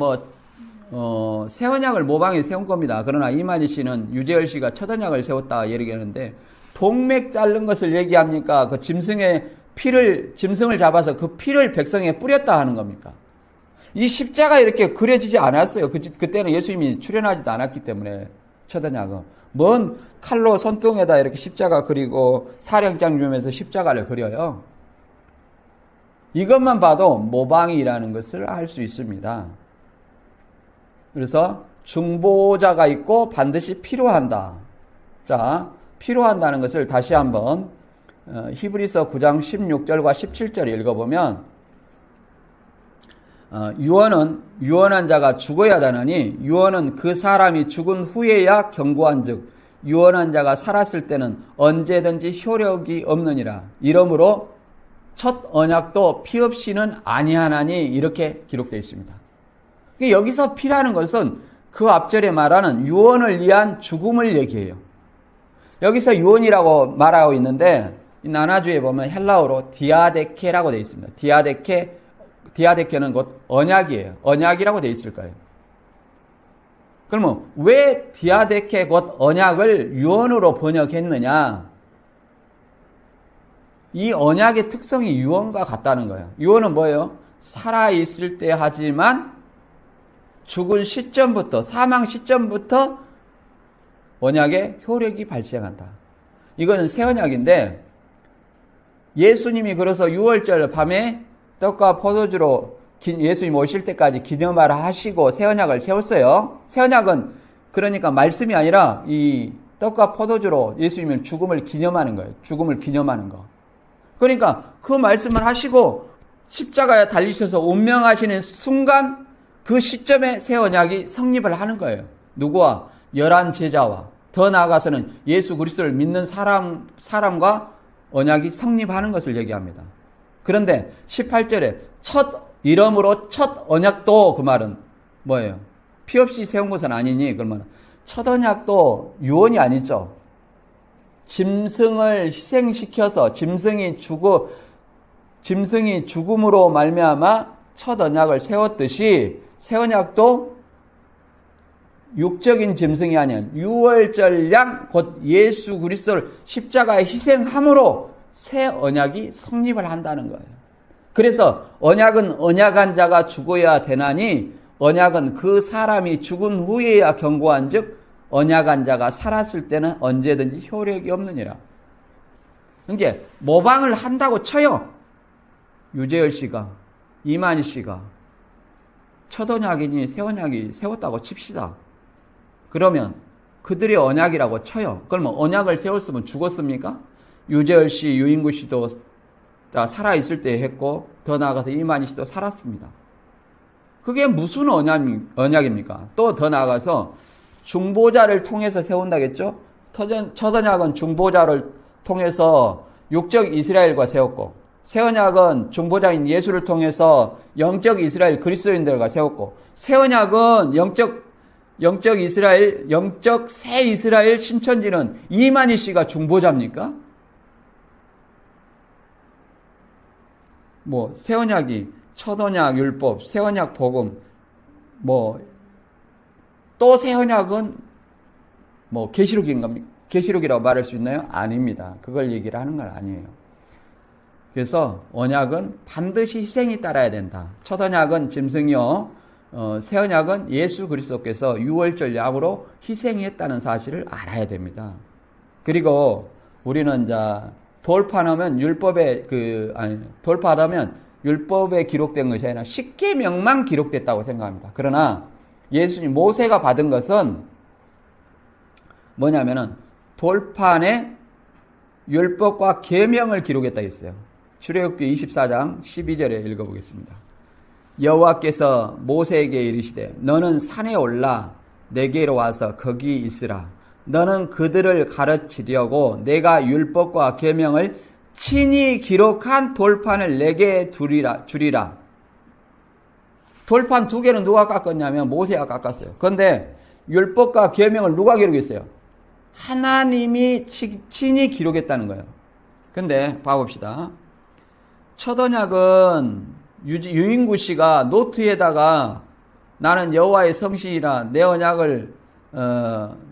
새 언약을 모방해 세운 겁니다. 그러나 이만희 씨는 유재열 씨가 첫 언약을 세웠다 얘기하는데, 동맥 자른 것을 얘기합니까? 그 짐승을 잡아서 그 피를 백성에 뿌렸다 하는 겁니까? 이 십자가 이렇게 그려지지 않았어요. 그때는 예수님이 출현하지도 않았기 때문에. 첫 언약은 뭔 칼로 손등에다 이렇게 십자가 그리고 사령장 주면서 십자가를 그려요. 이것만 봐도 모방이라는 것을 알 수 있습니다. 그래서 중보자가 있고 반드시 필요한다. 자, 필요한다는 것을 다시 한번 히브리서 9장 16절과 17절 읽어보면, 유언한 자가 죽어야 하나니 유언은 그 사람이 죽은 후에야 경고한즉 유언한 자가 살았을 때는 언제든지 효력이 없느니라. 이러므로 첫 언약도 피 없이는 아니하나니, 이렇게 기록되어 있습니다. 여기서 피라는 것은 그 앞절에 말하는 유언을 위한 죽음을 얘기해요. 여기서 유언이라고 말하고 있는데, 이 나나주에 보면 헬라어로 디아데케라고 되어 있습니다. 디아데케는 곧 언약이에요. 언약이라고 되어 있을 거예요. 그러면 왜 디아데케 곧 언약을 유언으로 번역했느냐? 이 언약의 특성이 유언과 같다는 거예요. 유언은 뭐예요? 살아있을 때 하지만 죽을 시점부터, 사망 시점부터 언약의 효력이 발생한다. 이건 새 언약인데, 예수님이 그래서 6월절 밤에 떡과 포도주로 예수님 오실 때까지 기념하라 하시고 새 언약을 세웠어요. 새 언약은 그러니까 말씀이 아니라 이 떡과 포도주로 예수님의 죽음을 기념하는 거예요. 죽음을 기념하는 거. 그러니까 그 말씀을 하시고 십자가에 달리셔서 운명하시는 순간 그 시점에 새 언약이 성립을 하는 거예요. 누구와? 11 제자와, 더 나아가서는 예수 그리스도를 믿는 사람과 언약이 성립하는 것을 얘기합니다. 그런데 18절에 이러므로 첫 언약도, 그 말은 뭐예요? 피 없이 세운 것은 아니니, 그러면 첫 언약도 유언이 아니죠. 짐승을 희생시켜서 짐승이 죽음으로 말미암아 첫 언약을 세웠듯이 새 언약도 육적인 짐승이 아닌 유월절 양 곧 예수 그리스도를 십자가에 희생함으로 새 언약이 성립을 한다는 거예요. 그래서 언약은 언약한 자가 죽어야 되나니 언약은 그 사람이 죽은 후에야 경고한즉 언약한 자가 살았을 때는 언제든지 효력이 없느니라. 이게 모방을 한다고 쳐요. 유재열 씨가, 이만희 씨가 첫 언약이니 새 언약이 세웠다고 칩시다. 그러면 그들의 언약이라고 쳐요. 그러면 언약을 세웠으면 죽었습니까? 유재열 씨, 유인구 씨도 다 살아있을 때 했고, 더 나아가서 이만희 씨도 살았습니다. 그게 무슨 언약입니까? 또 더 나아가서 중보자를 통해서 세운다겠죠? 첫 언약은 중보자를 통해서 육적 이스라엘과 세웠고, 새 언약은 중보자인 예수를 통해서 영적 이스라엘 그리스도인들과 세웠고, 새 언약은 영적 이스라엘, 영적 새 이스라엘 신천지는 이만희 씨가 중보자입니까? 새 언약이 첫 언약 율법, 새 언약 복음, 또 새 언약은 계시록이라고 말할 수 있나요? 아닙니다. 그걸 얘기를 하는 건 아니에요. 그래서 언약은 반드시 희생이 따라야 된다. 첫 언약은 짐승이요, 새 언약은 예수 그리스도께서 유월절 약으로 희생했다는 사실을 알아야 됩니다. 그리고 우리는 돌파하면 돌파하면 율법에 기록된 것이 아니라 십계명만 기록됐다고 생각합니다. 그러나 예수님 모세가 받은 것은 뭐냐면은 돌판에 율법과 계명을 기록했다 했어요. 출애굽기 24장 12절에 읽어보겠습니다. 여호와께서 모세에게 이르시되 너는 산에 올라 내게로 와서 거기 있으라. 너는 그들을 가르치려고 내가 율법과 계명을 친히 기록한 돌판을 내게 주리라. 돌판 2개는 누가 깎았냐면 모세가 깎았어요. 그런데 율법과 계명을 누가 기록했어요? 하나님이 친히 기록했다는 거예요. 근데 봐봅시다. 첫 언약은 유인구 씨가 노트에다가 나는 여호와의 성신이라 내 언약을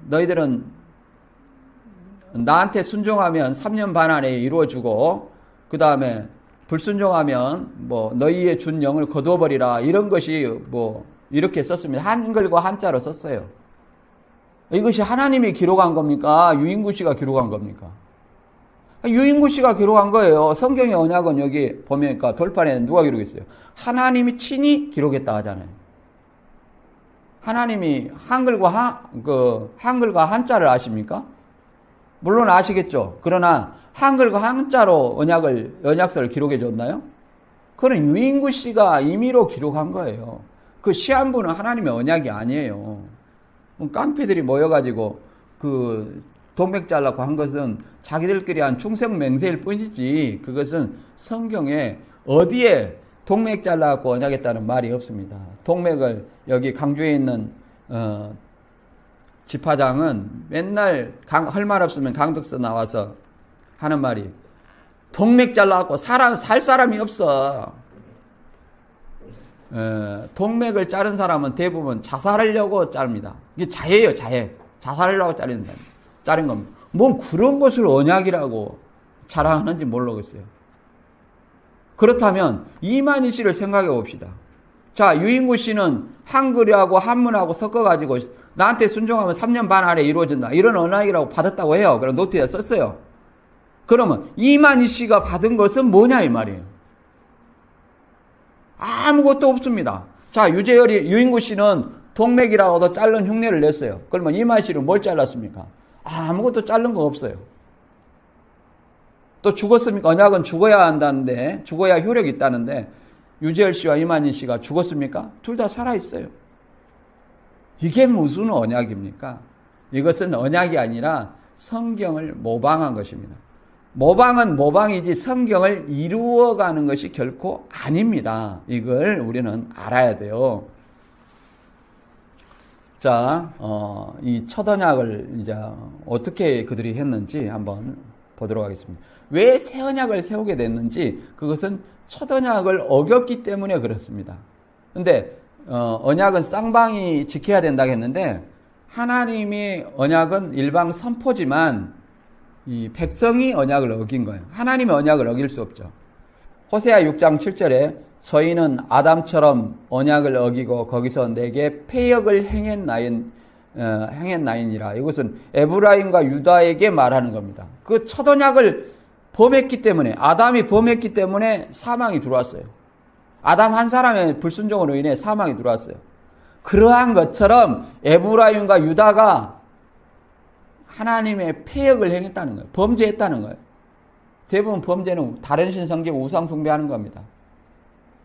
너희들은 나한테 순종하면 3년 반 안에 이루어주고 그 다음에 불순종하면 뭐 너희의 준 영을 거두어버리라 이런 것이 뭐 이렇게 썼습니다. 한글과 한자로 썼어요. 이것이 하나님이 기록한 겁니까? 유인구 씨가 기록한 겁니까? 유인구 씨가 기록한 거예요. 성경의 언약은 여기 보니까 돌판에 누가 기록했어요? 하나님이 친히 기록했다 하잖아요. 하나님이 한글과 한자를 아십니까? 물론 아시겠죠. 그러나 한글과 한자로 언약서를 기록해 줬나요? 그건 유인구 씨가 임의로 기록한 거예요. 그 시한부는 하나님의 언약이 아니에요. 깡패들이 모여가지고 그 동맥 잘라고 한 것은 자기들끼리 한 충성 맹세일 뿐이지 그것은 성경에 어디에 동맥 잘라갖고 언약했다는 말이 없습니다. 동맥을 여기 강주에 있는 지파장은 맨날 할 말 없으면 강덕서 나와서 하는 말이 동맥 잘라갖고 살 사람이 없어. 동맥을 자른 사람은 대부분 자살하려고 자릅니다. 이게 자해예요, 자해. 자살하려고 자른 겁니다. 뭔 그런 것을 언약이라고 자랑하는지 모르겠어요. 그렇다면 이만희 씨를 생각해 봅시다. 자, 유인구 씨는 한글하고 한문하고 섞어가지고 나한테 순종하면 3년 반 안에 이루어진다. 이런 언약이라고 받았다고 해요. 그럼 노트에 썼어요. 그러면 이만희 씨가 받은 것은 뭐냐 이 말이에요. 아무것도 없습니다. 자, 유인구 씨는 동맥이라고도 자른 흉내를 냈어요. 그러면 이만희 씨는 뭘 잘랐습니까? 아무것도 자른 거 없어요. 또 죽었습니까? 언약은 죽어야 한다는데, 죽어야 효력이 있다는데, 유재열 씨와 이만희 씨가 죽었습니까? 둘 다 살아있어요. 이게 무슨 언약입니까? 이것은 언약이 아니라 성경을 모방한 것입니다. 모방은 모방이지 성경을 이루어가는 것이 결코 아닙니다. 이걸 우리는 알아야 돼요. 자, 이 첫 언약을 이제 어떻게 그들이 했는지 한번 보도록 하겠습니다. 왜 새 언약을 세우게 됐는지 그것은 첫 언약을 어겼기 때문에 그렇습니다. 근데 언약은 쌍방이 지켜야 된다고 했는데 하나님이 언약은 일방 선포지만 이 백성이 언약을 어긴 거예요. 하나님의 언약을 어길 수 없죠. 호세아 6장 7절에 저희는 아담처럼 언약을 어기고 거기서 내게 패역을 행했나이니라. 이것은 에브라임과 유다에게 말하는 겁니다. 그 첫 언약을 범했기 때문에 아담이 범했기 때문에 사망이 들어왔어요. 아담 한 사람의 불순종으로 인해 사망이 들어왔어요. 그러한 것처럼 에브라임과 유다가 하나님의 패역을 행했다는 거예요. 범죄했다는 거예요. 대부분 범죄는 다른 신 섬기고 우상 숭배하는 겁니다.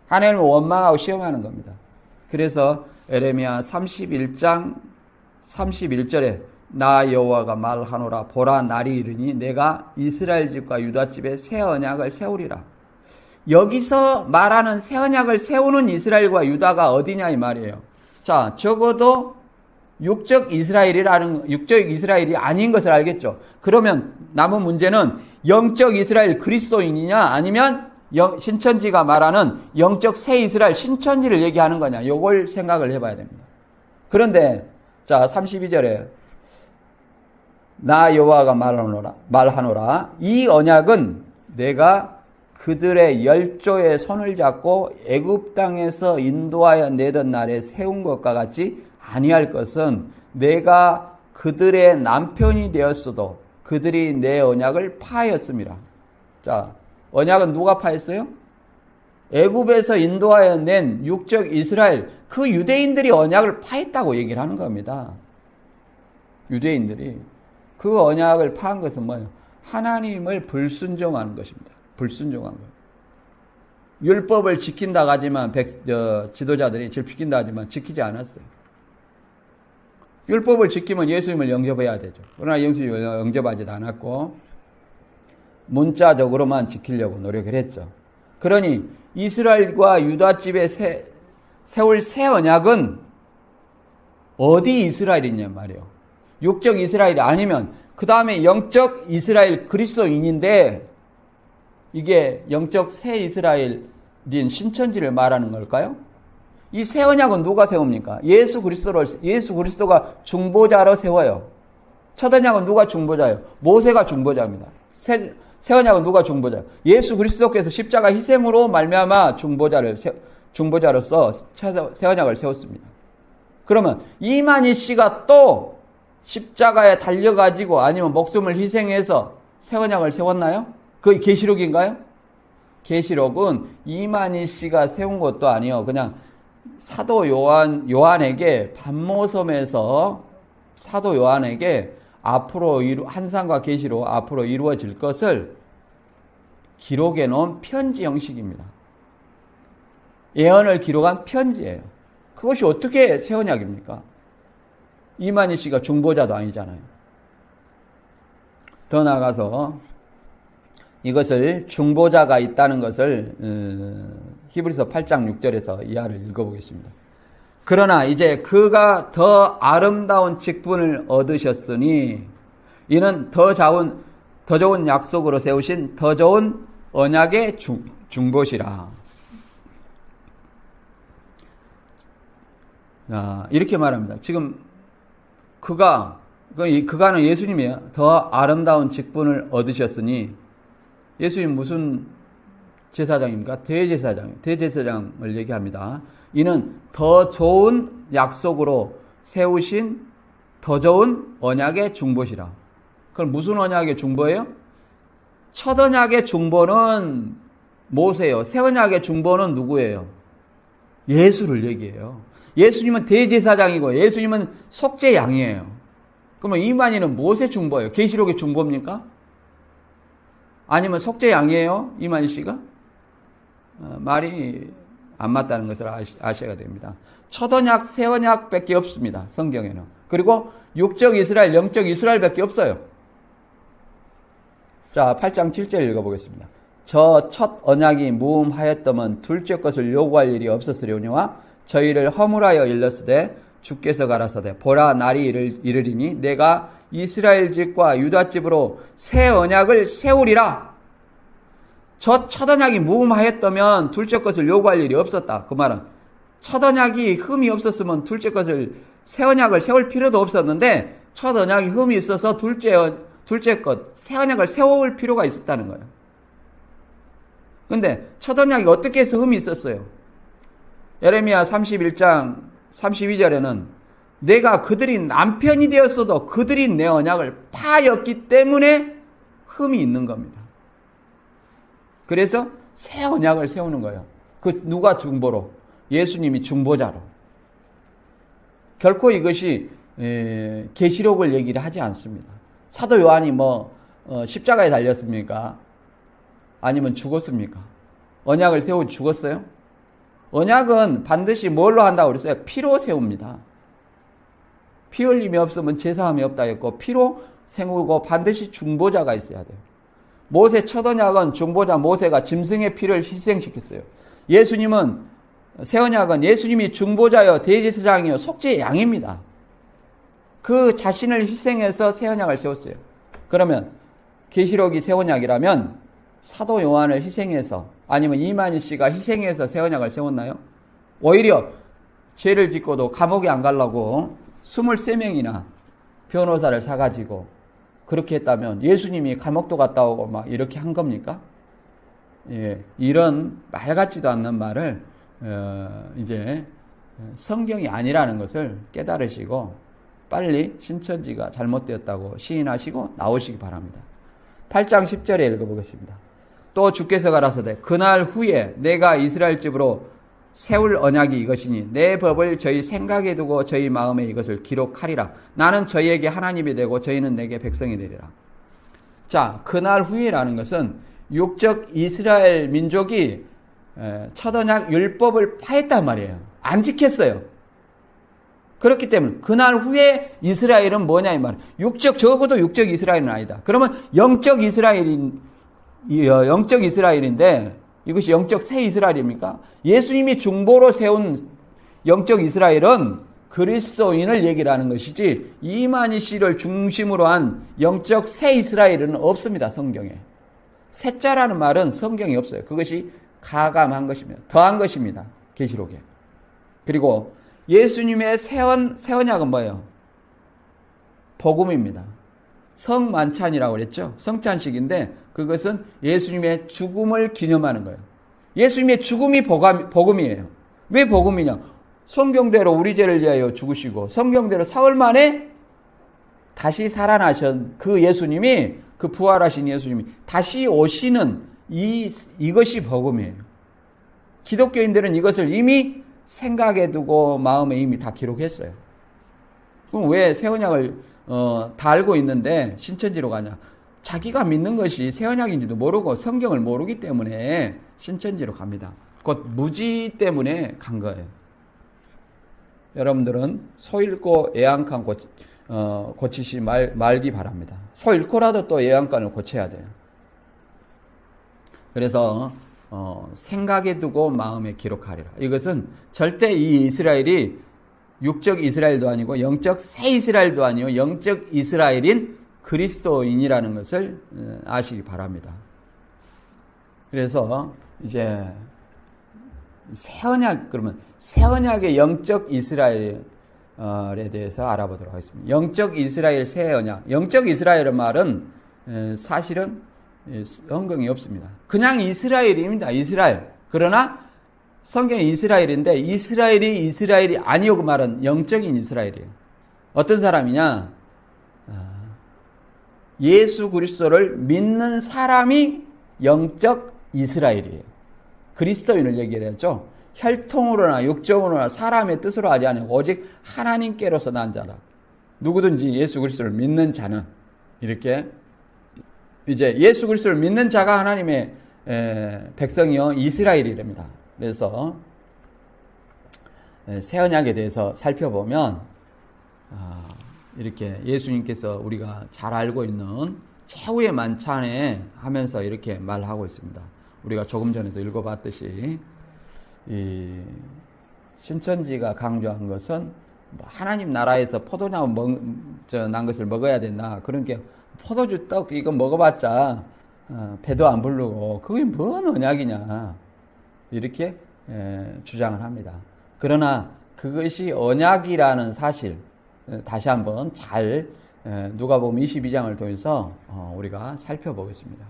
하나님을 원망하고 시험하는 겁니다. 그래서 에레미야 31장 31절에 나 여호와가 말하노라 보라 날이 이르니 내가 이스라엘 집과 유다 집에 새 언약을 세우리라. 여기서 말하는 새 언약을 세우는 이스라엘과 유다가 어디냐 이 말이에요. 자, 적어도 육적 이스라엘이 아닌 것을 알겠죠. 그러면 남은 문제는 영적 이스라엘 그리스도인이냐 아니면 신천지가 말하는 영적 새 이스라엘 신천지를 얘기하는 거냐 이걸 생각을 해봐야 됩니다. 그런데 자 32절에 나 여호와가 말하노라 이 언약은 내가 그들의 열조의 손을 잡고 애굽 땅에서 인도하여 내던 날에 세운 것과 같이 아니할 것은 내가 그들의 남편이 되었어도 그들이 내 언약을 파하였습니다. 자, 언약은 누가 파했어요? 애굽에서 인도하여 낸 육적 이스라엘 그 유대인들이 언약을 파했다고 얘기를 하는 겁니다. 유대인들이 그 언약을 파한 것은 뭐예요? 하나님을 불순종하는 것입니다. 불순종한 거예요. 율법을 지킨다고 하지만 지도자들이 지킨다 하지만 지키지 않았어요. 율법을 지키면 예수님을 영접해야 되죠. 그러나 예수님을 영접하지도 않았고 문자적으로만 지키려고 노력을 했죠. 그러니 이스라엘과 유다 집의 세울 새 언약은 어디 이스라엘이냐 말이에요. 육적 이스라엘이 아니면 그 다음에 영적 이스라엘 그리스도인인데 이게 영적 새 이스라엘인 신천지를 말하는 걸까요? 이 새 언약은 누가 세웁니까? 예수 그리스도가 중보자로 세워요. 첫 언약은 누가 중보자예요? 모세가 중보자입니다. 새 언약은 누가 중보자예요? 예수 그리스도께서 십자가 희생으로 말미암아 중보자로서 새 언약을 세웠습니다. 그러면 이만희 씨가 또 십자가에 달려가지고 아니면 목숨을 희생해서 새 언약을 세웠나요? 그게 계시록인가요? 계시록은 이만희 씨가 세운 것도 아니요. 그냥 사도 요한에게 반모섬에서 사도 요한에게 앞으로 한상과 계시로 앞으로 이루어질 것을 기록해 놓은 편지 형식입니다. 예언을 기록한 편지예요. 그것이 어떻게 새 언약입니까? 이만희 씨가 중보자도 아니잖아요. 더 나아가서 이것을 중보자가 있다는 것을 히브리서 8장 6절에서 이하를 읽어보겠습니다. 그러나 이제 그가 더 아름다운 직분을 얻으셨으니 이는 더 좋은 약속으로 세우신 더 좋은 언약의 중보시라. 이렇게 말합니다. 지금 그가는 예수님이에요. 더 아름다운 직분을 얻으셨으니 예수님 무슨 제사장입니까? 대제사장을 얘기합니다. 이는 더 좋은 약속으로 세우신 더 좋은 언약의 중보시라. 그럼 무슨 언약의 중보예요? 첫 언약의 중보는 모세예요. 새 언약의 중보는 누구예요? 예수를 얘기해요. 예수님은 대제사장이고 예수님은 속죄 양이에요. 그러면 이만희는 무엇의 중보예요? 계시록의 중보입니까? 아니면 속죄 양이에요? 이만희 씨가? 말이 안 맞다는 것을 아셔야 됩니다. 첫 언약, 새 언약밖에 없습니다. 성경에는. 그리고 육적 이스라엘, 영적 이스라엘밖에 없어요. 자, 8장 7절 읽어보겠습니다. 저 첫 언약이 무음하였더면 둘째 것을 요구할 일이 없었으려니와 저희를 허물하여 일렀으되 주께서 가라사대 보라 날이 이르리니 내가 이스라엘 집과 유다 집으로 새 언약을 세우리라. 저 첫 언약이 무음하였다면 둘째 것을 요구할 일이 없었다. 그 말은 첫 언약이 흠이 없었으면 둘째 것을 새 언약을 세울 필요도 없었는데 첫 언약이 흠이 있어서 둘째 것 새 언약을 세울 필요가 있었다는 거예요. 근데 첫 언약이 어떻게 해서 흠이 있었어요? 예레미야 31장 32절에는 내가 그들이 남편이 되었어도 그들이 내 언약을 파였기 때문에 흠이 있는 겁니다. 그래서 새 언약을 세우는 거예요. 그 누가 중보로? 예수님이 중보자로. 결코 이것이 계시록을 얘기를 하지 않습니다. 사도 요한이 십자가에 달렸습니까? 아니면 죽었습니까? 언약을 세우고 죽었어요? 언약은 반드시 뭘로 한다고 그랬어요? 피로 세웁니다. 피 흘림이 없으면 제사함이 없다 했고 피로 세우고 반드시 중보자가 있어야 돼요. 모세 첫 언약은 중보자 모세가 짐승의 피를 희생시켰어요. 예수님은 새 언약은 예수님이 중보자여 대제사장이여 속죄의 양입니다. 그 자신을 희생해서 새 언약을 세웠어요. 그러면 계시록이 새 언약이라면 사도 요한을 희생해서 아니면 이만희 씨가 희생해서 새 언약을 세웠나요? 오히려 죄를 짓고도 감옥에 안 가려고 23명이나 변호사를 사가지고 그렇게 했다면 예수님이 감옥도 갔다 오고 막 이렇게 한 겁니까? 예, 이런 말 같지도 않는 말을 이제 성경이 아니라는 것을 깨달으시고 빨리 신천지가 잘못되었다고 시인하시고 나오시기 바랍니다. 8장 10절에 읽어보겠습니다. 또 주께서 가라사대 그날 후에 내가 이스라엘 집으로 세울 언약이 이것이니 내 법을 저희 생각에 두고 저희 마음에 이것을 기록하리라. 나는 저희에게 하나님이 되고 저희는 내게 백성이 되리라. 자, 그날 후에라는 것은 육적 이스라엘 민족이 첫 언약 율법을 파했단 말이에요. 안 지켰어요. 그렇기 때문에 그날 후에 이스라엘은 뭐냐 이 말이에요. 적어도 육적 이스라엘은 아니다. 그러면 영적 이스라엘인데 이것이 영적 새 이스라엘입니까? 예수님이 중보로 세운 영적 이스라엘은 그리스도인을 얘기를 하는 것이지 이만희 씨를 중심으로 한 영적 새 이스라엘은 없습니다. 성경에. 새자라는 말은 성경에 없어요. 그것이 가감한 것입니다. 더한 것입니다. 계시록에. 그리고 예수님의 새 언약은 뭐예요? 복음입니다. 성만찬이라고 그랬죠. 성찬식인데 그것은 예수님의 죽음을 기념하는 거예요. 예수님의 죽음이 복음이에요. 왜 복음이냐? 성경대로 우리 죄를 위하여 죽으시고 성경대로 사흘 만에 다시 살아나신 그 예수님이, 그 부활하신 예수님이 다시 오시는 이것이 복음이에요. 기독교인들은 이것을 이미 생각해 두고 마음에 이미 다 기록했어요. 그럼 왜 새 언약을 다 알고 있는데 신천지로 가냐? 자기가 믿는 것이 새 언약인지도 모르고 성경을 모르기 때문에 신천지로 갑니다. 곧 무지 때문에 간 거예요. 여러분들은 소 잃고 애양간 고치시 말기 바랍니다. 소 잃고라도 또 애양간을 고쳐야 돼요. 그래서 생각에 두고 마음에 기록하리라. 이것은 절대 이 이스라엘이 육적 이스라엘도 아니고 영적 새 이스라엘도 아니고 영적 이스라엘인 그리스도인이라는 것을 아시기 바랍니다. 그래서 이제 새 언약, 그러면 새 언약의 영적 이스라엘에 대해서 알아보도록 하겠습니다. 영적 이스라엘 새 언약. 영적 이스라엘의 말은 사실은 성경이 없습니다. 그냥 이스라엘입니다. 이스라엘. 그러나 성경이 이스라엘인데 이스라엘이 아니오 그 말은 영적인 이스라엘이에요. 어떤 사람이냐? 예수 그리스도를 믿는 사람이 영적 이스라엘이에요. 그리스도인을 얘기를 했죠. 혈통으로나 육정으로나 사람의 뜻으로 하지 않고 오직 하나님께로서 난 자다. 누구든지 예수 그리스도를 믿는 자는 이렇게 이제 예수 그리스도를 믿는 자가 하나님의 백성이요 이스라엘이랍니다. 그래서 새 언약에 대해서 살펴보면 이렇게 예수님께서 우리가 잘 알고 있는 최후의 만찬에 하면서 이렇게 말하고 있습니다. 우리가 조금 전에도 읽어봤듯이 이 신천지가 강조한 것은 하나님 나라에서 포도나무 난 것을 먹어야 된다. 그런 게 포도주 떡 이거 먹어봤자 배도 안 부르고 그게 뭔 언약이냐 이렇게 주장을 합니다. 그러나 그것이 언약이라는 사실 다시 한번 잘 누가복음 22장을 통해서 우리가 살펴보겠습니다.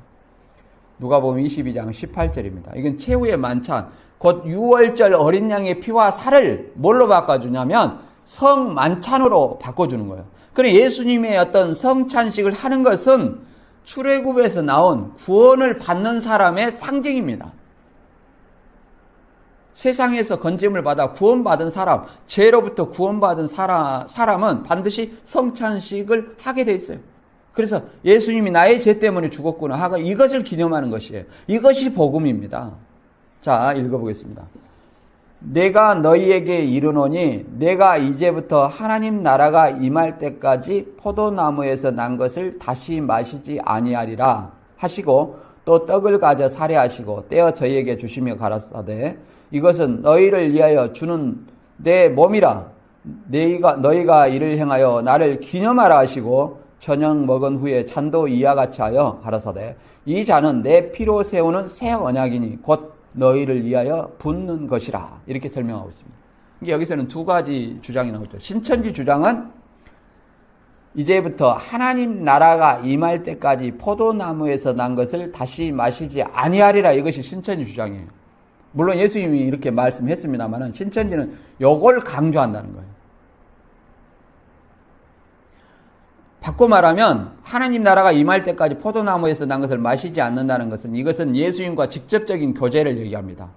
누가복음 22장 18절입니다. 이건 최후의 만찬, 곧 유월절 어린 양의 피와 살을 뭘로 바꿔주냐면 성만찬으로 바꿔주는 거예요. 그래 예수님의 어떤 성찬식을 하는 것은 출애굽에서 나온 구원을 받는 사람의 상징입니다. 세상에서 건짐을 받아 구원받은 사람, 죄로부터 구원받은 사람은 반드시 성찬식을 하게 돼 있어요. 그래서 예수님이 나의 죄 때문에 죽었구나 하고 이것을 기념하는 것이에요. 이것이 복음입니다. 자, 읽어보겠습니다. 내가 너희에게 이르노니 내가 이제부터 하나님 나라가 임할 때까지 포도나무에서 난 것을 다시 마시지 아니하리라 하시고 또 떡을 가져 살해하시고 떼어 저희에게 주시며 가라사대 이것은 너희를 위하여 주는 내 몸이라 너희가 이를 행하여 나를 기념하라 하시고 저녁 먹은 후에 잔도 이와 같이 하여 가라사대 이 잔은 내 피로 세우는 새 언약이니 곧 너희를 위하여 붓는 것이라 이렇게 설명하고 있습니다. 여기서는 두 가지 주장이 나오죠. 신천지 주장은 이제부터 하나님 나라가 임할 때까지 포도나무에서 난 것을 다시 마시지 아니하리라 이것이 신천지 주장이에요. 물론 예수님이 이렇게 말씀했습니다만 신천지는 이걸 강조한다는 거예요. 바꿔 말하면 하나님 나라가 임할 때까지 포도나무에서 난 것을 마시지 않는다는 것은 이것은 예수님과 직접적인 교제를 얘기합니다.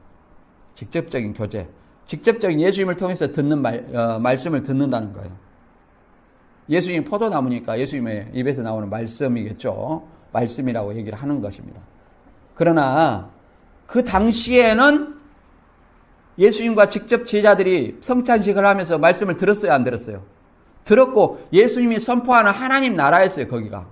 직접적인 교제. 직접적인 예수님을 통해서 듣는 말씀을 듣는다는 거예요. 예수님이 포도나무니까 예수님의 입에서 나오는 말씀이겠죠. 말씀이라고 얘기를 하는 것입니다. 그러나 그 당시에는 예수님과 직접 제자들이 성찬식을 하면서 말씀을 들었어요, 안 들었어요? 들었고 예수님이 선포하는 하나님 나라였어요, 거기가.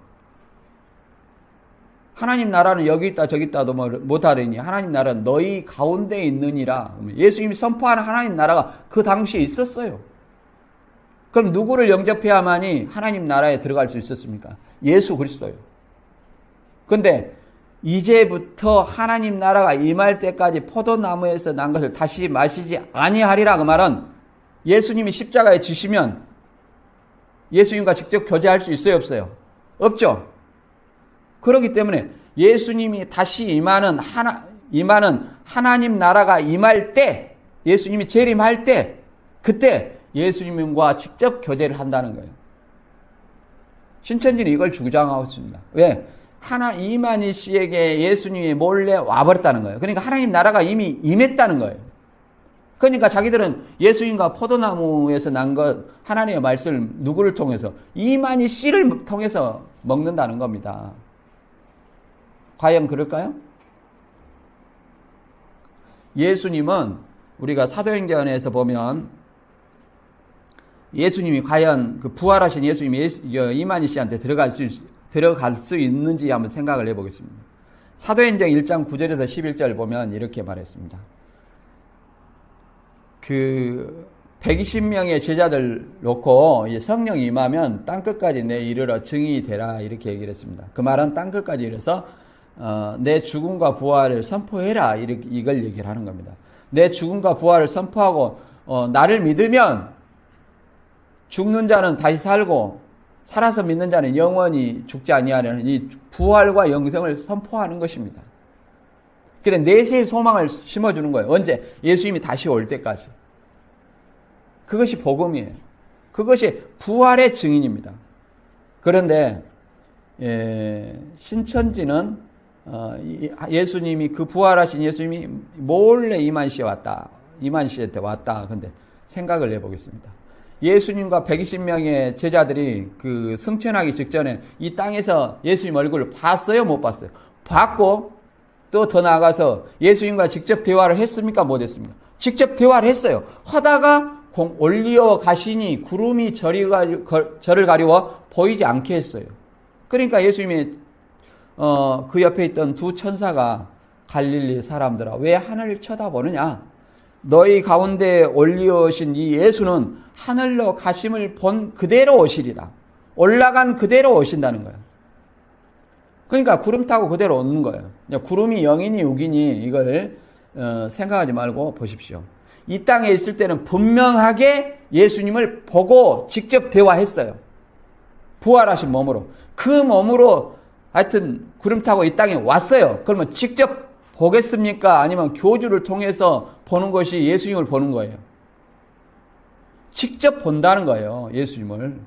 하나님 나라는 여기 있다 저기 있다도 못하리니 하나님 나라는 너희 가운데 있느니라. 예수님이 선포하는 하나님 나라가 그 당시에 있었어요. 그럼 누구를 영접해야만이 하나님 나라에 들어갈 수 있었습니까? 예수 그리스도요. 근데 이제부터 하나님 나라가 임할 때까지 포도나무에서 난 것을 다시 마시지 아니하리라. 그 말은 예수님이 십자가에 지시면 예수님과 직접 교제할 수 있어요, 없어요? 없죠. 그렇기 때문에 예수님이 다시 임하는 하나님 나라가 임할 때, 예수님이 재림할 때, 그때 예수님과 직접 교제를 한다는 거예요. 신천지는 이걸 주장하고 있습니다. 왜? 이만희 씨에게 예수님이 몰래 와버렸다는 거예요. 그러니까 하나님 나라가 이미 임했다는 거예요. 그러니까 자기들은 예수님과 포도나무에서 난 것, 하나님의 말씀을 누구를 통해서? 이만희 씨를 통해서 먹는다는 겁니다. 과연 그럴까요? 예수님은 우리가 사도행전에서 보면 예수님이 과연 그 부활하신 예수님이 이만희 씨한테 들어갈 수 있는지 한번 생각을 해보겠습니다. 사도행전 1장 9절에서 11절 보면 이렇게 말했습니다. 120명의 제자들 놓고 성령이 임하면 땅끝까지 내 이르러 증인이 되라 이렇게 얘기를 했습니다. 그 말은 땅끝까지 이르러서 내 죽음과 부활을 선포해라 이걸 얘기를 하는 겁니다. 내 죽음과 부활을 선포하고 나를 믿으면 죽는 자는 다시 살고 살아서 믿는 자는 영원히 죽지 아니하려는 이 부활과 영생을 선포하는 것입니다. 그래 내세의 소망을 심어주는 거예요. 언제? 예수님이 다시 올 때까지. 그것이 복음이에요. 그것이 부활의 증인입니다. 그런데 신천지는 예수님이 그 부활하신 예수님이 몰래 이만희 씨한테 왔다. 근데 생각을 해보겠습니다. 예수님과 120명의 제자들이 그 승천하기 직전에 이 땅에서 예수님 얼굴을 봤어요? 못 봤어요? 봤고 또 더 나아가서 예수님과 직접 대화를 했습니까? 못 했습니까? 직접 대화를 했어요. 하다가 올리어 가시니 구름이 저를 가리워 보이지 않게 했어요. 그러니까 예수님이 그 옆에 있던 두 천사가 갈릴리 사람들아 왜 하늘을 쳐다보느냐? 너희 가운데 올리어오신 이 예수는 하늘로 가심을 본 그대로 오시리라. 올라간 그대로 오신다는 거예요. 그러니까 구름 타고 그대로 오는 거예요. 구름이 영이니 육이니 이걸 생각하지 말고 보십시오. 이 땅에 있을 때는 분명하게 예수님을 보고 직접 대화했어요. 부활하신 몸으로. 그 몸으로 하여튼 구름 타고 이 땅에 왔어요. 그러면 직접 보겠습니까? 아니면 교주를 통해서 보는 것이 예수님을 보는 거예요. 직접 본다는 거예요. 예수님을.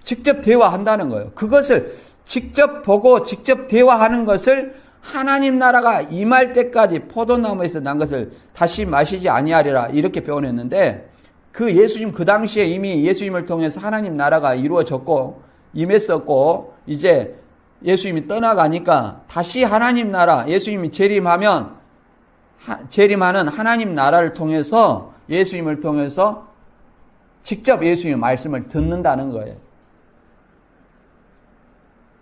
직접 대화한다는 거예요. 그것을 직접 보고 직접 대화하는 것을 하나님 나라가 임할 때까지 포도나무에서 난 것을 다시 마시지 아니하리라 이렇게 표현했는데 그 예수님 그 당시에 이미 예수님을 통해서 하나님 나라가 이루어졌고 임했었고 이제 예수님이 떠나가니까 다시 하나님 나라 예수님이 재림하는 하나님 나라를 통해서 예수님을 통해서 직접 예수님의 말씀을 듣는다는 거예요.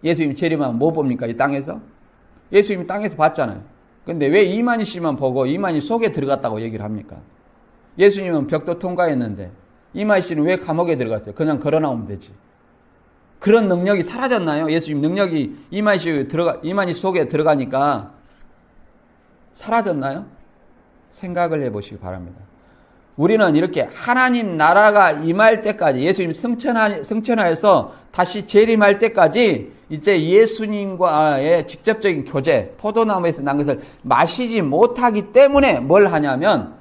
예수님이 재림하면 뭐 봅니까? 이 땅에서? 예수님이 땅에서 봤잖아요. 근데 왜 이만희 씨만 보고 이만희 속에 들어갔다고 얘기를 합니까? 예수님은 벽도 통과했는데 이만희 씨는 왜 감옥에 들어갔어요? 그냥 걸어 나오면 되지. 그런 능력이 사라졌나요? 예수님 능력이 이만희 속에 들어가니까 사라졌나요? 생각을 해보시기 바랍니다. 우리는 이렇게 하나님 나라가 임할 때까지 예수님 승천하여서 다시 재림할 때까지 이제 예수님과의 직접적인 교제, 포도나무에서 난 것을 마시지 못하기 때문에 뭘 하냐면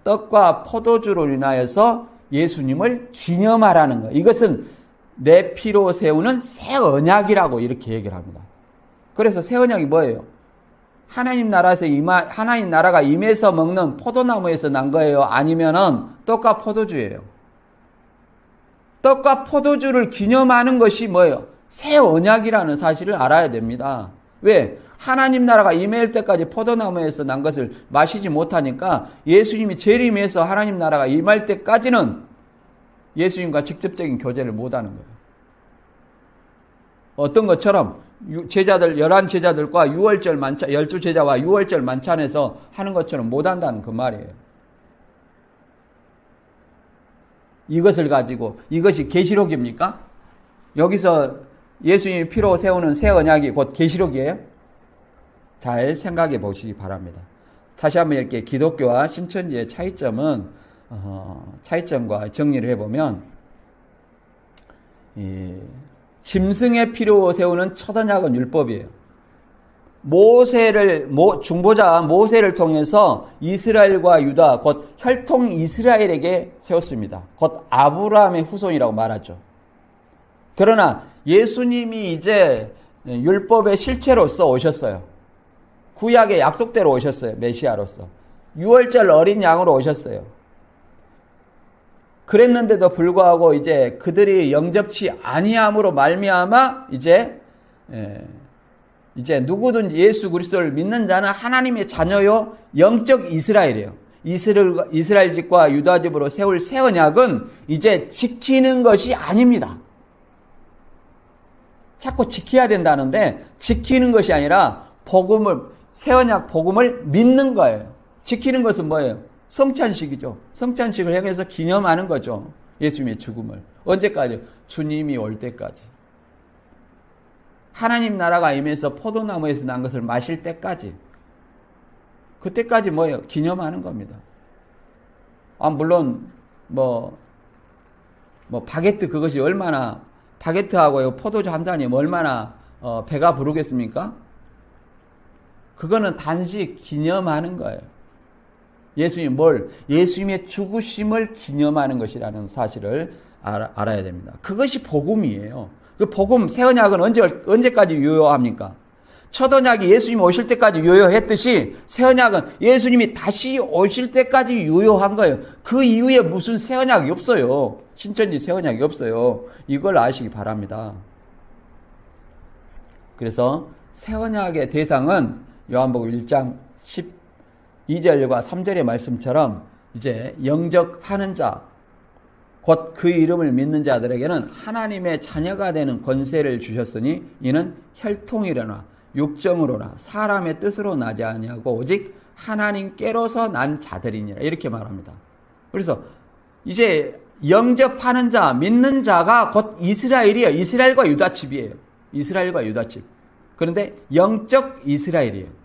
떡과 포도주로 인하여서 예수님을 기념하라는 거예요. 이것은 내 피로 세우는 새 언약이라고 이렇게 얘기를 합니다. 그래서 새 언약이 뭐예요? 하나님 나라가 임해서 먹는 포도나무에서 난 거예요? 아니면은 떡과 포도주예요? 떡과 포도주를 기념하는 것이 뭐예요? 새 언약이라는 사실을 알아야 됩니다. 왜? 하나님 나라가 임할 때까지 포도나무에서 난 것을 마시지 못하니까 예수님이 재림해서 하나님 나라가 임할 때까지는 예수님과 직접적인 교제를 못하는 거예요. 어떤 것처럼 제자들, 11제자들과 6월절 만찬, 12제자와 6월절 만찬에서 하는 것처럼 못한다는 그 말이에요. 이것을 가지고, 이것이 계시록입니까? 여기서 예수님이 피로 세우는 새 언약이 곧 계시록이에요? 잘 생각해 보시기 바랍니다. 다시 한번 이렇게 기독교와 신천지의 차이점과 정리를 해보면, 짐승의 피로 세우는 첫 언약은 율법이에요. 중보자 모세를 통해서 이스라엘과 유다, 곧 혈통 이스라엘에게 세웠습니다. 곧 아브라함의 후손이라고 말하죠. 그러나 예수님이 이제 율법의 실체로서 오셨어요. 구약의 약속대로 오셨어요. 메시아로서. 6월절 어린 양으로 오셨어요. 그랬는데도 불구하고 이제 그들이 영접치 아니함으로 말미암아 이제 누구든지 예수 그리스도를 믿는 자는 하나님의 자녀요 영적 이스라엘이에요. 이스라엘 집과 유다 집으로 세울 새 언약은 이제 지키는 것이 아닙니다. 자꾸 지켜야 된다는데 지키는 것이 아니라 새 언약 복음을 믿는 거예요. 지키는 것은 뭐예요? 성찬식이죠. 성찬식을 향해서 기념하는 거죠. 예수님의 죽음을. 언제까지? 주님이 올 때까지. 하나님 나라가 임해서 포도나무에서 난 것을 마실 때까지. 그때까지 뭐예요? 기념하는 겁니다. 물론 바게트 그것이 얼마나, 바게트하고 포도주 한 잔이 얼마나 배가 부르겠습니까? 그거는 단지 기념하는 거예요. 예수님의 죽으심을 기념하는 것이라는 사실을 알아야 됩니다. 그것이 복음이에요. 그 복음, 새 언약은 언제까지 유효합니까? 첫 언약이 예수님 오실 때까지 유효했듯이 새 언약은 예수님이 다시 오실 때까지 유효한 거예요. 그 이후에 무슨 새 언약이 없어요. 신천지 새 언약이 없어요. 이걸 아시기 바랍니다. 그래서 새 언약의 대상은 요한복음 1장 12절과 3절의 말씀처럼 이제 영접하는 자, 곧 그 이름을 믿는 자들에게는 하나님의 자녀가 되는 권세를 주셨으니 이는 혈통이로나 육정으로나 사람의 뜻으로 나지 아니하고 오직 하나님께로서 난 자들이니라 이렇게 말합니다. 그래서 이제 영접하는 자, 믿는 자가 곧 이스라엘이에요. 이스라엘과 유다집이에요. 이스라엘과 유다집. 그런데 영적 이스라엘이에요.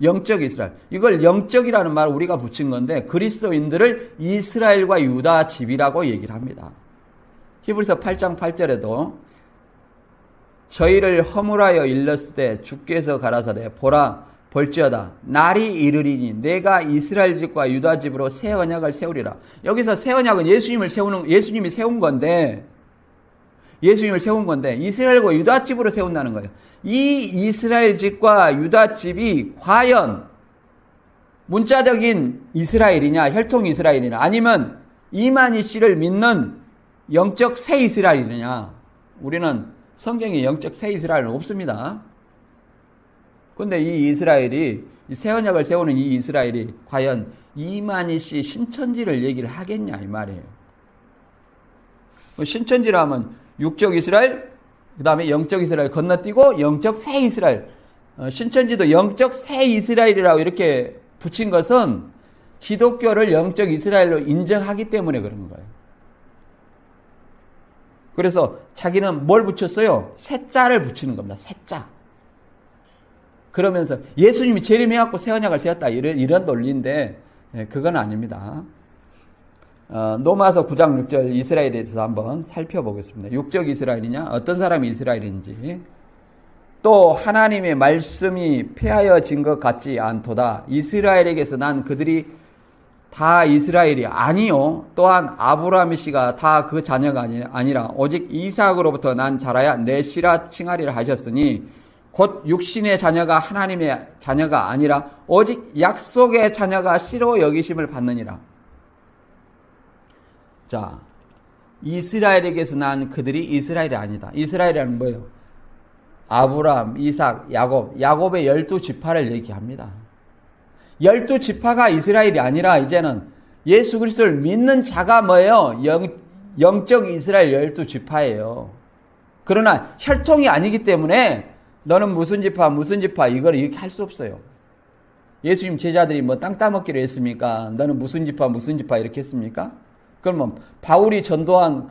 영적 이스라엘. 이걸 영적이라는 말을 우리가 붙인 건데 그리스도인들을 이스라엘과 유다 집이라고 얘기를 합니다. 히브리서 8장 8절에도 저희를 허물하여 일렀을 때 주께서 가라사대 보라 볼지어다 날이 이르리니 내가 이스라엘 집과 유다 집으로 새 언약을 세우리라. 여기서 새 언약은 예수님이 세운 건데 이스라엘과 유다 집으로 세운다는 거예요. 이 이스라엘 집과 유다 집이 과연 문자적인 이스라엘이냐, 혈통 이스라엘이냐, 아니면 이만희 씨를 믿는 영적 새 이스라엘이냐. 우리는 성경에 영적 새 이스라엘은 없습니다. 그런데 이 이스라엘이, 이 새 언약을 세우는 이 이스라엘이 과연 이만희 씨 신천지를 얘기를 하겠냐 이 말이에요. 신천지라면 육적 이스라엘, 그 다음에 영적 이스라엘 건너뛰고 영적 새 이스라엘. 신천지도 영적 새 이스라엘이라고 이렇게 붙인 것은 기독교를 영적 이스라엘로 인정하기 때문에 그런 거예요. 그래서 자기는 뭘 붙였어요? 새자를 붙이는 겁니다. 새자. 그러면서 예수님이 재림해갖고 새 언약을 세웠다. 이런 논리인데 그건 아닙니다. 로마서 9장 6절 이스라엘에 대해서 한번 살펴보겠습니다. 육적 이스라엘이냐? 어떤 사람이 이스라엘인지. 또 하나님의 말씀이 폐하여진 것 같지 않도다. 이스라엘에게서 난 그들이 다 이스라엘이 아니요. 또한 아브라함 씨가 다 그 자녀가 아니라 오직 이삭으로부터 난 자라야 내 씨라 칭하리라 하셨으니 곧 육신의 자녀가 하나님의 자녀가 아니라 오직 약속의 자녀가 씨로 여기심을 받느니라. 자, 이스라엘에게서 난 그들이 이스라엘이 아니다. 이스라엘이라는 뭐예요? 아브라함, 이삭, 야곱의 12지파를 얘기합니다. 12지파가 이스라엘이 아니라 이제는 예수 그리스도를 믿는 자가 뭐예요? 영적 이스라엘 12지파예요. 그러나 혈통이 아니기 때문에 너는 무슨 지파 이걸 이렇게 할 수 없어요. 예수님 제자들이 뭐 땅 따먹기로 했습니까? 너는 무슨 지파 이렇게 했습니까? 그러면 바울이 전도한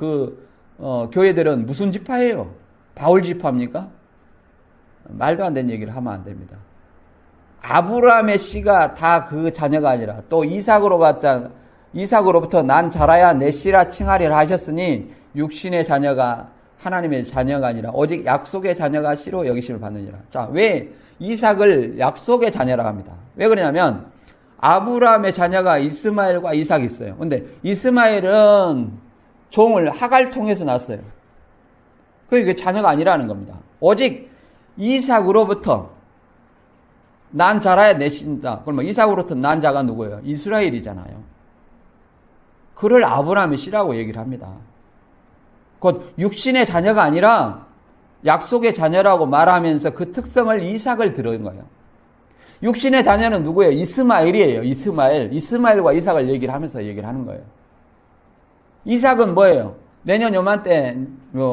교회들은 무슨 지파예요? 바울 지파입니까? 말도 안 되는 얘기를 하면 안 됩니다. 아브라함의 씨가 다 그 자녀가 아니라 또 이삭으로부터 난 자라야 내 씨라 칭하리라 하셨으니 육신의 자녀가 하나님의 자녀가 아니라 오직 약속의 자녀가 씨로 여기심을 받느니라. 자, 왜 이삭을 약속의 자녀라고 합니다. 왜 그러냐면 아브라함의 자녀가 이스마엘과 이삭이 있어요. 근데 이스마엘은 종을 하갈 통해서 낳았어요. 그게 자녀가 아니라는 겁니다. 오직 이삭으로부터 난 자라야 내 씨다. 그러면 이삭으로부터 난 자가 누구예요? 이스라엘이잖아요. 그를 아브라함의 씨라고 얘기를 합니다. 곧 육신의 자녀가 아니라 약속의 자녀라고 말하면서 그 특성을 이삭을 들은 거예요. 육신의 자녀는 누구예요? 이스마엘이에요. 이스마엘과 이삭을 얘기를 하면서 얘기를 하는 거예요. 이삭은 뭐예요? 내년 요맘때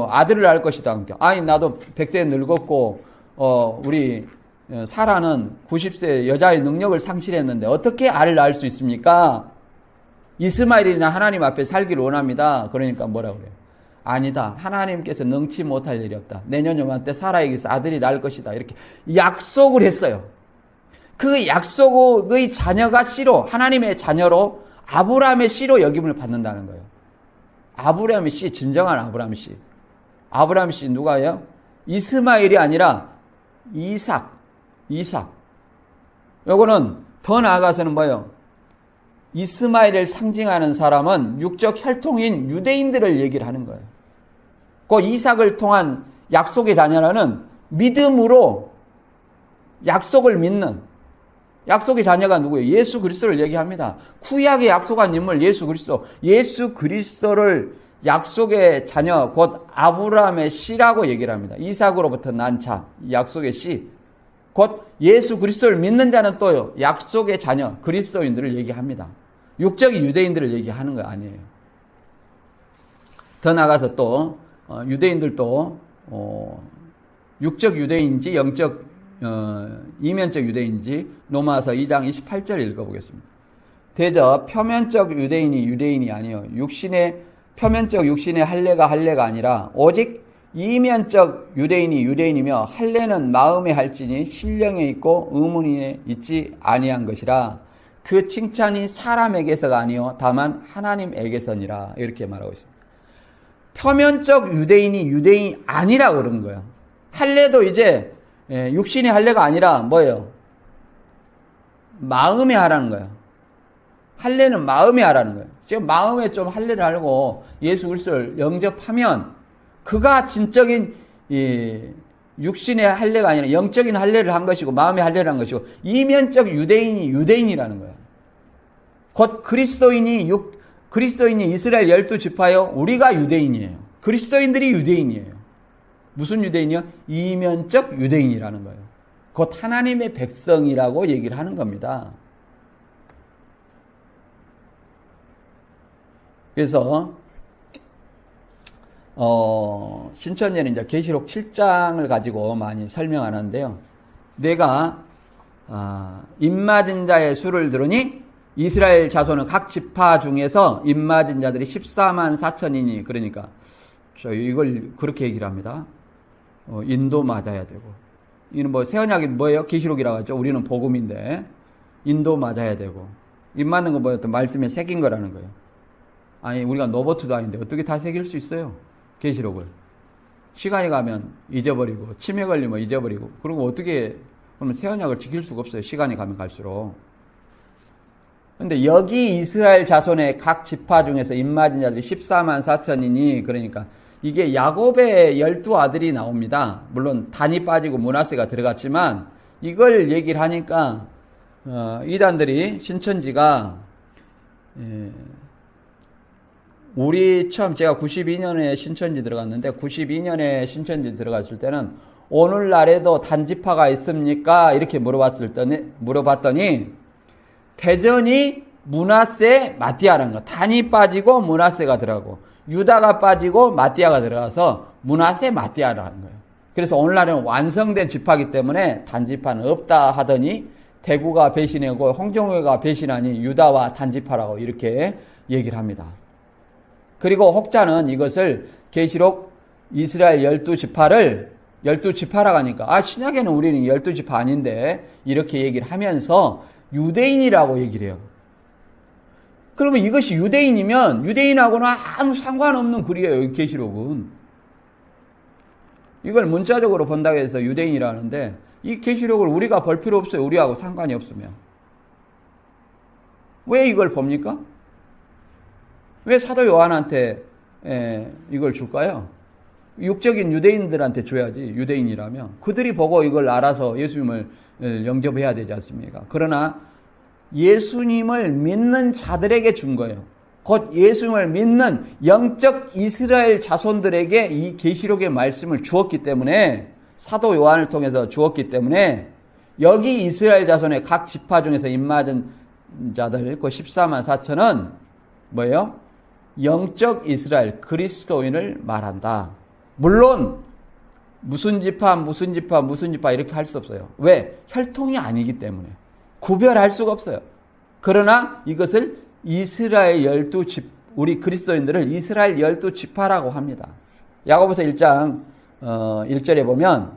아들을 낳을 것이다. 아니 나도 100세 늙었고 우리 사라는 90세 여자의 능력을 상실했는데 어떻게 아를 낳을 수 있습니까? 이스마엘이나 하나님 앞에 살기를 원합니다. 그러니까 뭐라고 그래요? 아니다. 하나님께서 능치 못할 일이 없다. 내년 요맘때 사라에게서 아들이 낳을 것이다. 이렇게 약속을 했어요. 그 약속의 자녀가 씨로, 하나님의 자녀로 아브라함의 씨로 여김을 받는다는 거예요. 아브라함의 씨, 진정한 아브라함의 씨. 아브라함의 씨 누가요? 이스마엘이 아니라 이삭. 요거는 더 나아가서는 뭐예요? 이스마엘을 상징하는 사람은 육적 혈통인 유대인들을 얘기를 하는 거예요. 그 이삭을 통한 약속의 자녀라는 믿음으로 약속을 믿는 약속의 자녀가 누구예요? 예수 그리스도를 얘기합니다. 구약에 약속한 인물 예수 그리스도. 예수 그리스도를 약속의 자녀 곧 아브라함의 씨라고 얘기를 합니다. 이삭으로부터 난 자, 약속의 씨. 곧 예수 그리스도를 믿는 자는 또요. 약속의 자녀 그리스도인들을 얘기합니다. 육적인 유대인들을 얘기하는 거 아니에요. 더 나가서 또 유대인들도 육적 유대인인지 영적 이면적 유대인인지 로마서 2장 28절 읽어보겠습니다. 대저 표면적 유대인이 아니요 표면적 육신의 할례가 아니라 오직 이면적 유대인이며 할례는 마음에 할지니 신령에 있고 의문에 있지 아니한 것이라. 그 칭찬이 사람에게서가 아니요 다만 하나님에게서니라. 이렇게 말하고 있습니다. 표면적 유대인이 아니라고 그러는 거예요. 할례도 이제 육신의 할례가 아니라 뭐예요? 마음에 하라는 거예요. 할례는 마음에 하라는 거예요. 지금 마음에 좀 할례를 하고 예수 그리스도를 영접하면 그가 진적인 육신의 할례가 아니라 영적인 할례를 한 것이고 마음의 할례를 한 것이고 이면적 유대인이라는 거예요. 곧 그리스도인이 이스라엘 12지파요. 우리가 유대인이에요. 그리스도인들이 유대인이에요. 무슨 유대인이요? 이면적 유대인이라는 거예요. 곧 하나님의 백성이라고 얘기를 하는 겁니다. 그래서 신천지는 이제 계시록 7장을 가지고 많이 설명하는데요. 내가 입맞은 자의 수를 들으니 이스라엘 자손은 각 지파 중에서 입맞은 자들이 14만 4천이니 그러니까 이걸 그렇게 얘기를 합니다. 인도 맞아야 되고 이는 뭐 새언약이 뭐예요? 계시록이라고 하죠. 우리는 복음인데 인도 맞아야 되고 입 맞는 거 뭐예요? 또 말씀에 새긴 거라는 거예요. 아니 우리가 노버트도 아닌데 어떻게 다 새길 수 있어요? 계시록을. 시간이 가면 잊어버리고 치매 걸리면 잊어버리고 그리고 어떻게 그러면 새언약을 지킬 수가 없어요. 시간이 가면 갈수록. 근데 여기 이스라엘 자손의 각 지파 중에서 입맞은 자들이 14만 4천이니 그러니까 이게 야곱의 12아들이 나옵니다. 물론 단이 빠지고 므낫세가 들어갔지만 이걸 얘기를 하니까 이단들이 신천지가 우리 처음 제가 92년에 신천지 들어갔는데 92년에 신천지 들어갔을 때는 오늘날에도 단지파가 있습니까? 이렇게 물어봤더니 대전이 므낫세 마띠아라는 거. 단이 빠지고 므낫세가 들어가고 유다가 빠지고 마띠아가 들어가서 므낫세 마띠아라는 거예요. 그래서 오늘날은 완성된 지파이기 때문에 단지파는 없다 하더니 대구가 배신하고 홍정우가 배신하니 유다와 단지파라고 이렇게 얘기를 합니다. 그리고 혹자는 이것을 계시록 이스라엘 12지파를 12지파라고 하니까 신약에는 우리는 12지파 아닌데 이렇게 얘기를 하면서 유대인이라고 얘기를 해요. 그러면 이것이 유대인이면 유대인하고는 아무 상관없는 글이에요. 이 계시록은. 이걸 문자적으로 본다고 해서 유대인이라는데 이 계시록을 우리가 볼 필요 없어요. 우리하고 상관이 없으면. 왜 이걸 봅니까? 왜 사도 요한한테 이걸 줄까요? 육적인 유대인들한테 줘야지. 유대인이라면 그들이 보고 이걸 알아서 예수님을 영접해야 되지 않습니까? 그러나 예수님을 믿는 자들에게 준 거예요. 곧 예수님을 믿는 영적 이스라엘 자손들에게 이 계시록의 말씀을 주었기 때문에, 사도 요한을 통해서 주었기 때문에 여기 이스라엘 자손의 각 지파 중에서 입맞은 자들 그 14만 4천은 뭐예요? 영적 이스라엘 그리스도인을 말한다. 물론 무슨 지파 이렇게 할 수 없어요. 왜? 혈통이 아니기 때문에 구별할 수가 없어요. 그러나 이것을 이스라엘 12집, 우리 그리스도인들을 이스라엘 12지파라고 합니다. 야고보서 1장 1절에 보면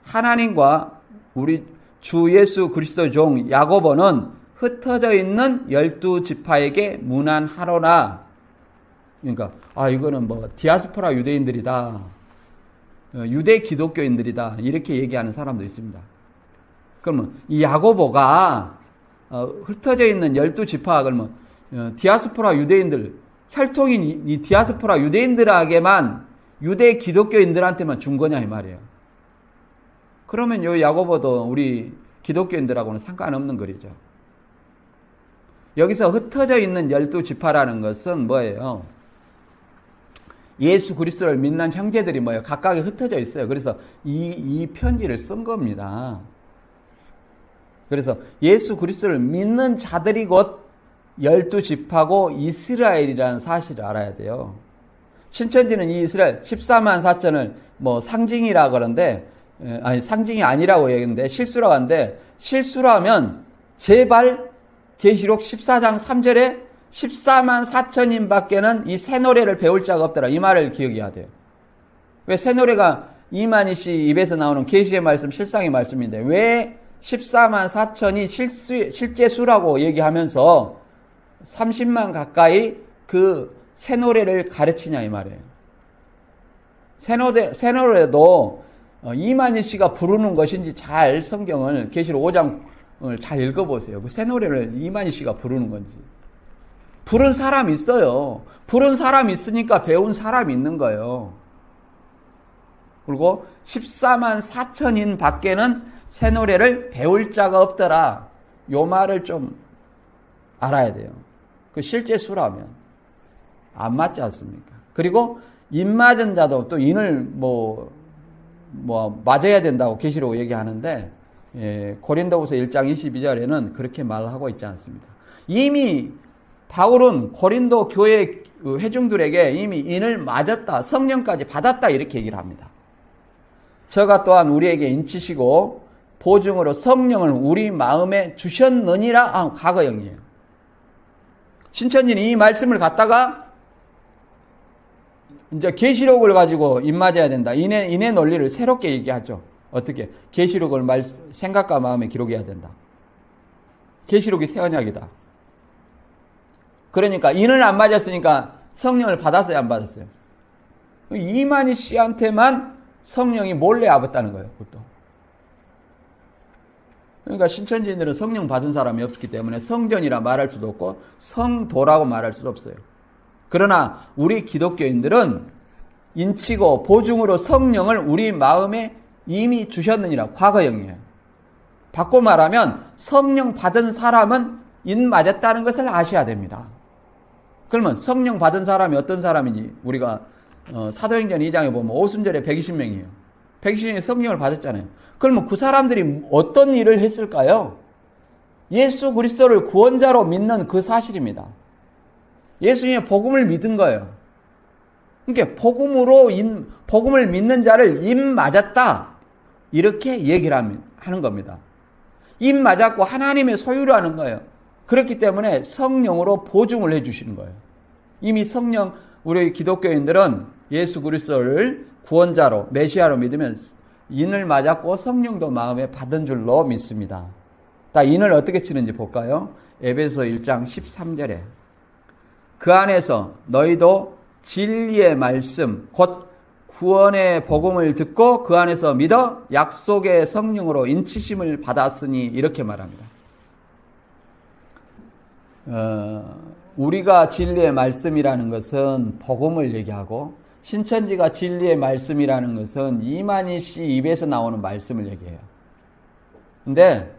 하나님과 우리 주 예수 그리스도 종 야고보는 흩어져 있는 12지파에게 문안하노라. 그러니까 이거는 뭐 디아스포라 유대인들이다, 유대 기독교인들이다 이렇게 얘기하는 사람도 있습니다. 그러면 이 야고보가 흩어져 있는 12지파 그러면 디아스포라 유대인들, 혈통인 이 디아스포라 유대인들에게만, 유대 기독교인들한테만 준 거냐 이 말이에요. 그러면 요 야고보도 우리 기독교인들하고는 상관없는 글이죠. 여기서 흩어져 있는 12지파라는 것은 뭐예요? 예수 그리스도를 믿는 형제들이 뭐예요? 각각에 흩어져 있어요. 그래서 이 편지를 쓴 겁니다. 그래서 예수 그리스도를 믿는 자들이 곧 12지파고 이스라엘이라는 사실을 알아야 돼요. 신천지는 이 이스라엘 14만 4천을 뭐 상징이라 그러는데, 상징이 아니라고 얘기했는데 실수라고 하는데, 실수라면 제발 계시록 14장 3절에 14만 4천인 밖에는 이 새 노래를 배울 자가 없더라. 이 말을 기억해야 돼요. 왜 새 노래가 이만희 씨 입에서 나오는 계시의 말씀, 실상의 말씀인데 왜 14만 4천이 실제 수라고 얘기하면서 30만 가까이 그 새 노래를 가르치냐 이 말이에요. 새 노래도 이만희 씨가 부르는 것인지 잘 성경을 계시록 5장을 잘 읽어보세요. 그 새 노래를 이만희 씨가 부르는 건지. 부른 사람이 있어요. 부른 사람이 있으니까 배운 사람이 있는 거예요. 그리고 14만 4천인 밖에는 새 노래를 배울 자가 없더라. 요 말을 좀 알아야 돼요. 그 실제 수라면 안 맞지 않습니까? 그리고 인 맞은 자도 또 인을 맞아야 된다고 계시록 얘기하는데, 고린도후서 1장 22절에는 그렇게 말하고 있지 않습니다. 이미 바울은 고린도 교회 회중들에게 이미 인을 맞았다, 성령까지 받았다 이렇게 얘기를 합니다. 저가 또한 우리에게 인치시고 보증으로 성령을 우리 마음에 주셨느니라. 과거형이에요. 신천지는 이 말씀을 갖다가 이제 계시록을 가지고 입맞아야 된다. 인의 논리를 새롭게 얘기하죠. 어떻게? 계시록을 생각과 마음에 기록해야 된다. 계시록이 새 언약이다. 그러니까 인을 안 맞았으니까 성령을 받았어요, 안 받았어요? 이만희 씨한테만 성령이 몰래 와봤다는 거예요, 그것도. 그러니까 신천지인들은 성령 받은 사람이 없기 때문에 성전이라 말할 수도 없고 성도라고 말할 수도 없어요. 그러나 우리 기독교인들은 인치고 보증으로 성령을 우리 마음에 이미 주셨느니라. 과거형이에요. 바꿔 말하면 성령 받은 사람은 인 맞았다는 것을 아셔야 됩니다. 그러면 성령 받은 사람이 어떤 사람인지 우리가 사도행전 2장에 보면 오순절에 120명이에요. 120명이 성령을 받았잖아요. 그러면 그 사람들이 어떤 일을 했을까요? 예수 그리스도를 구원자로 믿는 그 사실입니다. 예수님의 복음을 믿은 거예요. 그러니까 복음을 믿는 자를 입 맞았다. 이렇게 얘기를 하는 겁니다. 입 맞았고 하나님의 소유로 하는 거예요. 그렇기 때문에 성령으로 보증을 해주시는 거예요. 이미 성령, 우리 기독교인들은 예수 그리스도를 구원자로, 메시아로 믿으면 인을 맞았고 성령도 마음에 받은 줄로 믿습니다. 자, 인을 어떻게 치는지 볼까요? 에베소 1장 13절에 그 안에서 너희도 진리의 말씀, 곧 구원의 복음을 듣고 그 안에서 믿어 약속의 성령으로 인치심을 받았으니 이렇게 말합니다. 우리가 진리의 말씀이라는 것은 복음을 얘기하고 신천지가 진리의 말씀이라는 것은 이만희 씨 입에서 나오는 말씀을 얘기해요. 근데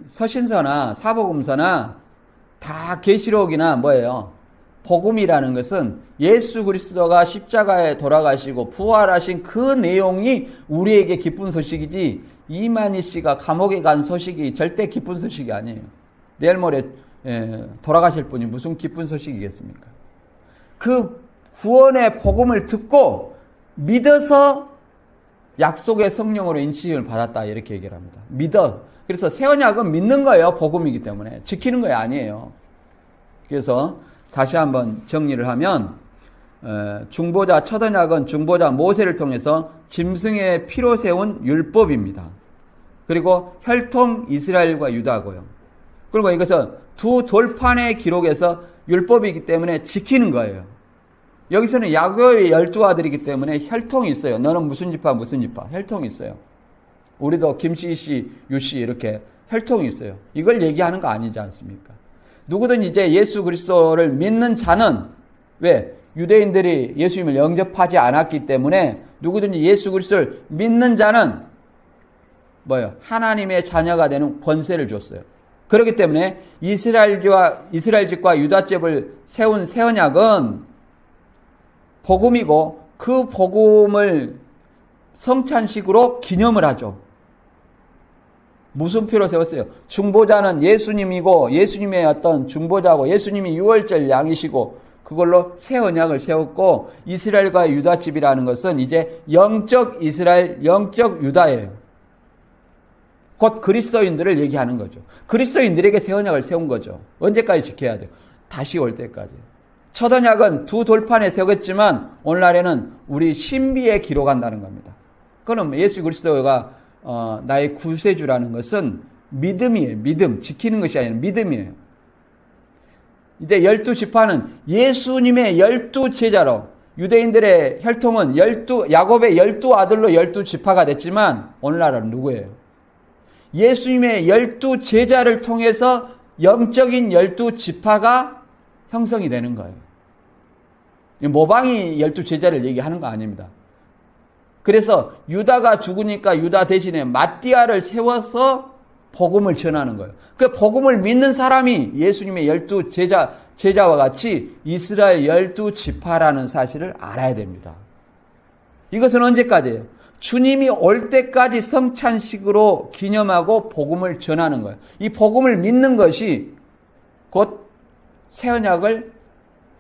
서신서나 사복음서나 다 계시록이나 뭐예요? 복음이라는 것은 예수 그리스도가 십자가에 돌아가시고 부활하신 그 내용이 우리에게 기쁜 소식이지 이만희 씨가 감옥에 간 소식이 절대 기쁜 소식이 아니에요. 내일 모레 돌아가실 분이 무슨 기쁜 소식이겠습니까? 그 구원의 복음을 듣고 믿어서 약속의 성령으로 인치심을 받았다 이렇게 얘기를 합니다. 믿어. 그래서 새 언약은 믿는 거예요. 복음이기 때문에. 지키는 거 아니에요. 그래서 다시 한번 정리를 하면 중보자 첫 언약은 중보자 모세를 통해서 짐승의 피로 세운 율법입니다. 그리고 혈통 이스라엘과 유다고요. 그리고 이것은 두 돌판의 기록에서 율법이기 때문에 지키는 거예요. 여기서는 야곱의 12아들이기 때문에 혈통이 있어요. 너는 무슨 지파 무슨 지파 혈통이 있어요. 우리도 김씨, 유씨 이렇게 혈통이 있어요. 이걸 얘기하는 거 아니지 않습니까? 누구든 이제 예수 그리스도를 믿는 자는 왜? 유대인들이 예수님을 영접하지 않았기 때문에 누구든지 예수 그리스도를 믿는 자는 뭐예요? 하나님의 자녀가 되는 권세를 줬어요. 그렇기 때문에 이스라엘 집과 유다집을 세운 새 언약은 복음이고 그 복음을 성찬식으로 기념을 하죠. 무슨 표로 세웠어요? 중보자는 예수님이고 예수님의 어떤 중보자고 예수님이 유월절 양이시고 그걸로 새 언약을 세웠고 이스라엘과 유다집이라는 것은 이제 영적 이스라엘, 영적 유다예요. 곧 그리스도인들을 얘기하는 거죠. 그리스도인들에게 새 언약을 세운 거죠. 언제까지 지켜야 돼요? 다시 올 때까지. 첫 언약은 두 돌판에 세웠지만 오늘날에는 우리 신비에 기록한다는 겁니다. 그럼 예수 그리스도가 나의 구세주라는 것은 믿음이에요. 믿음. 지키는 것이 아니라 믿음이에요. 이제 12지파는 예수님의 12제자로 유대인들의 혈통은 야곱의 12아들로 12지파가 됐지만 오늘날은 누구예요? 예수님의 12제자를 통해서 영적인 12지파가 형성이 되는 거예요. 모방이 12제자를 얘기하는 거 아닙니다. 그래서 유다가 죽으니까 유다 대신에 마띠아를 세워서 복음을 전하는 거예요. 그 복음을 믿는 사람이 예수님의 12제자와 같이 이스라엘 12지파라는 사실을 알아야 됩니다. 이것은 언제까지예요? 주님이 올 때까지 성찬식으로 기념하고 복음을 전하는 거예요. 이 복음을 믿는 것이 곧 새 언약을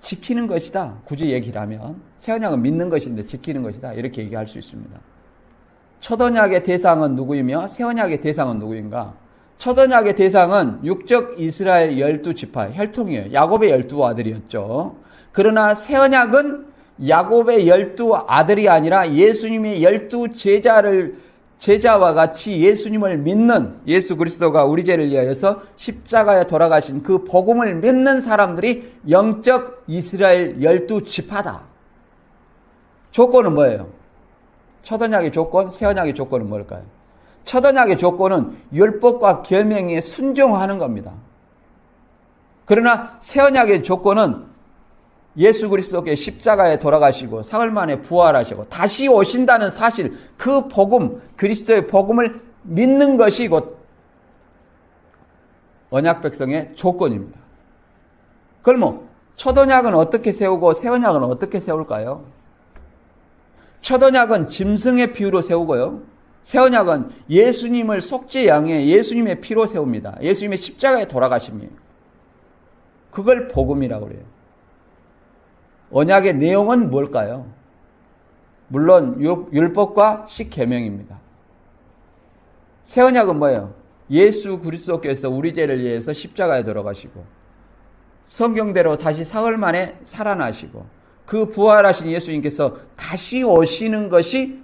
지키는 것이다. 굳이 얘기를 하면 새 언약은 믿는 것인데 지키는 것이다. 이렇게 얘기할 수 있습니다. 첫 언약의 대상은 누구이며 새 언약의 대상은 누구인가? 첫 언약의 대상은 육적 이스라엘 12지파 혈통이에요. 야곱의 12아들이었죠. 그러나 새 언약은 야곱의 12아들이 아니라 예수님의 12제자와 같이 예수님을 믿는 예수 그리스도가 우리 죄를 위하여서 십자가에 돌아가신 그 복음을 믿는 사람들이 영적 이스라엘 12지파다. 조건은 뭐예요? 첫 언약의 조건, 새 언약의 조건은 뭘까요? 첫 언약의 조건은 율법과 계명에 순종하는 겁니다. 그러나 새 언약의 조건은 예수 그리스도께 십자가에 돌아가시고 사흘 만에 부활하시고 다시 오신다는 사실, 그 복음, 그리스도의 복음을 믿는 것이 곧 언약 백성의 조건입니다. 그럼 첫 언약은 어떻게 세우고 새 언약은 어떻게 세울까요? 첫 언약은 짐승의 피로 세우고요. 새 언약은 예수님을 속죄 양의 예수님의 피로 세웁니다. 예수님의 십자가에 돌아가심이에요. 그걸 복음이라고 그래요. 언약의 내용은 뭘까요? 물론 율법과 십계명입니다. 새 언약은 뭐예요? 예수 그리스도께서 우리 죄를 위해서 십자가에 들어가시고 성경대로 다시 사흘 만에 살아나시고 그 부활하신 예수님께서 다시 오시는 것이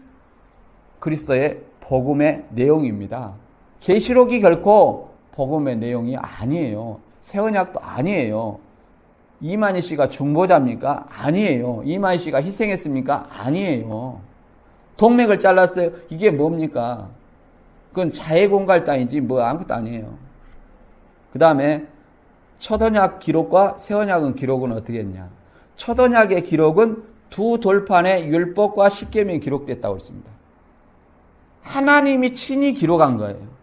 그리스도의 복음의 내용입니다. 계시록이 결코 복음의 내용이 아니에요. 새 언약도 아니에요. 이만희 씨가 중보자입니까? 아니에요. 이만희 씨가 희생했습니까? 아니에요. 동맥을 잘랐어요. 이게 뭡니까? 그건 자해공갈 따위지 뭐 아무것도 아니에요. 그 다음에 첫 언약 기록과 새 언약은 기록은 어떻게 했냐? 첫 언약의 기록은 두 돌판에 율법과 십계명이 기록됐다고 했습니다. 하나님이 친히 기록한 거예요.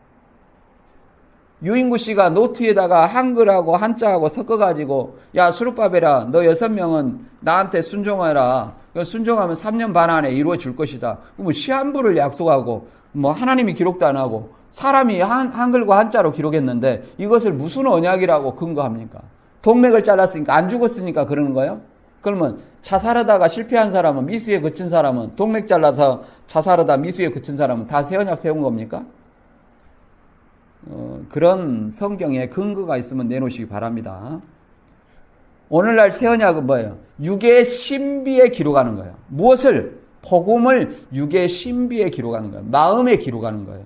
유인구 씨가 노트에다가 한글하고 한자하고 섞어가지고 야 수르바벨아 너 6명은 나한테 순종하라. 순종하면 3년 반 안에 이루어질 것이다. 그러면 시한부를 약속하고 뭐 하나님이 기록도 안 하고 사람이 한글과 한자로 기록했는데 이것을 무슨 언약이라고 근거합니까? 동맥을 잘랐으니까 안 죽었으니까 그러는 거예요? 그러면 자살하다가 실패한 사람은 미수에 그친 사람은 동맥 잘라서 자살하다 미수에 그친 사람은 다 새 언약 세운 겁니까? 그런 성경에 근거가 있으면 내놓으시기 바랍니다. 오늘날 새 언약은 뭐예요? 육의 신비에 기록하는 거예요. 무엇을? 복음을 육의 신비에 기록하는 거예요. 마음에 기록하는 거예요.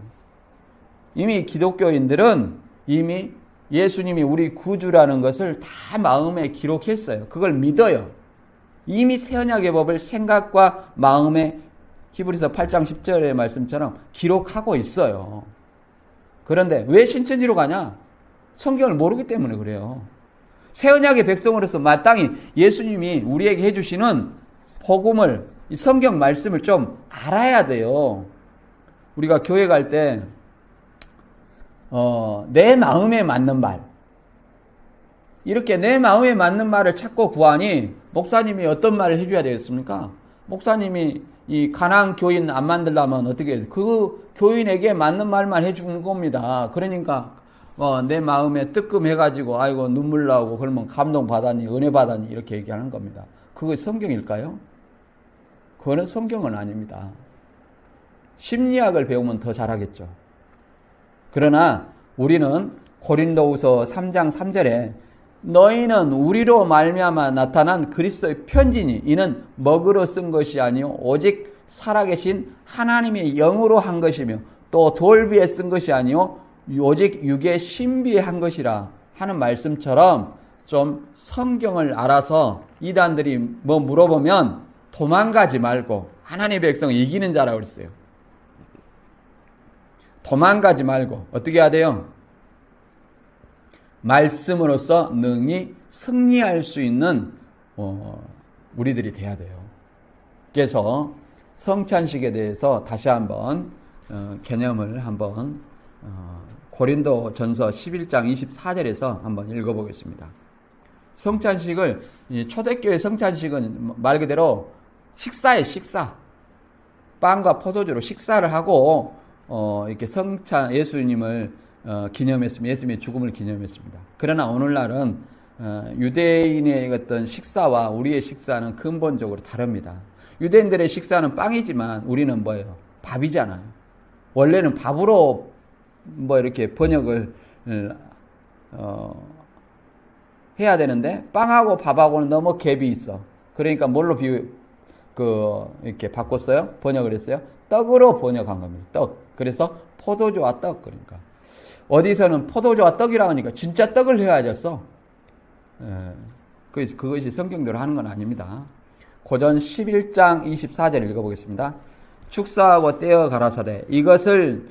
이미 기독교인들은 이미 예수님이 우리 구주라는 것을 다 마음에 기록했어요. 그걸 믿어요. 이미 새 언약의 법을 생각과 마음에 히브리서 8장 10절의 말씀처럼 기록하고 있어요. 그런데 왜 신천지로 가냐? 성경을 모르기 때문에 그래요. 새 언약의 백성으로서 마땅히 예수님이 우리에게 해주시는 복음을, 이 성경 말씀을 좀 알아야 돼요. 우리가 교회 갈 때 내 마음에 맞는 말, 이렇게 내 마음에 맞는 말을 찾고 구하니 목사님이 어떤 말을 해줘야 되겠습니까? 목사님이 이 가난한 교인 안 만들려면 어떻게 해요? 그 교인에게 맞는 말만 해주는 겁니다. 그러니까 내 마음에 뜨끔해가지고 아이고 눈물 나오고 그러면 감동 받았니 은혜 받았니 이렇게 얘기하는 겁니다. 그거 성경일까요? 그거는 성경은 아닙니다. 심리학을 배우면 더 잘하겠죠. 그러나 우리는 고린도후서 3장 3절에 너희는 우리로 말미암아 나타난 그리스도의 편지니 이는 먹으로 쓴 것이 아니요 오직 살아계신 하나님의 영으로 한 것이며 또 돌비에 쓴 것이 아니요 오직 육의 신비에 한 것이라 하는 말씀처럼 좀 성경을 알아서 이단들이 뭐 물어보면 도망가지 말고 하나님의 백성을 이기는 자라고 그랬어요. 도망가지 말고 어떻게 해야 돼요? 말씀으로써 능히 승리할 수 있는 우리들이 돼야 돼요. 그래서 성찬식에 대해서 다시 한번 개념을 한번 고린도전서 11장 24절에서 한번 읽어보겠습니다. 성찬식을 초대교회 성찬식은 말 그대로 식사예요. 식사. 빵과 포도주로 식사를 하고 이렇게 성찬 예수님을 기념했습니다. 예수님의 죽음을 기념했습니다. 그러나 오늘날은 유대인의 어떤 식사와 우리의 식사는 근본적으로 다릅니다. 유대인들의 식사는 빵이지만 우리는 뭐예요? 밥이잖아요. 원래는 밥으로 뭐 이렇게 번역을 해야 되는데 빵하고 밥하고는 너무 갭이 있어. 그러니까 뭘로 이렇게 바꿨어요? 번역을 했어요? 떡으로 번역한 겁니다. 떡. 그래서 포도주와 떡. 그러니까 어디서는 포도주와 떡이라고 하니까 진짜 떡을 해야겠어. 그것이 성경대로 하는 건 아닙니다. 고전 11장 24절 읽어보겠습니다. 축사하고 떼어 가라사대 이것은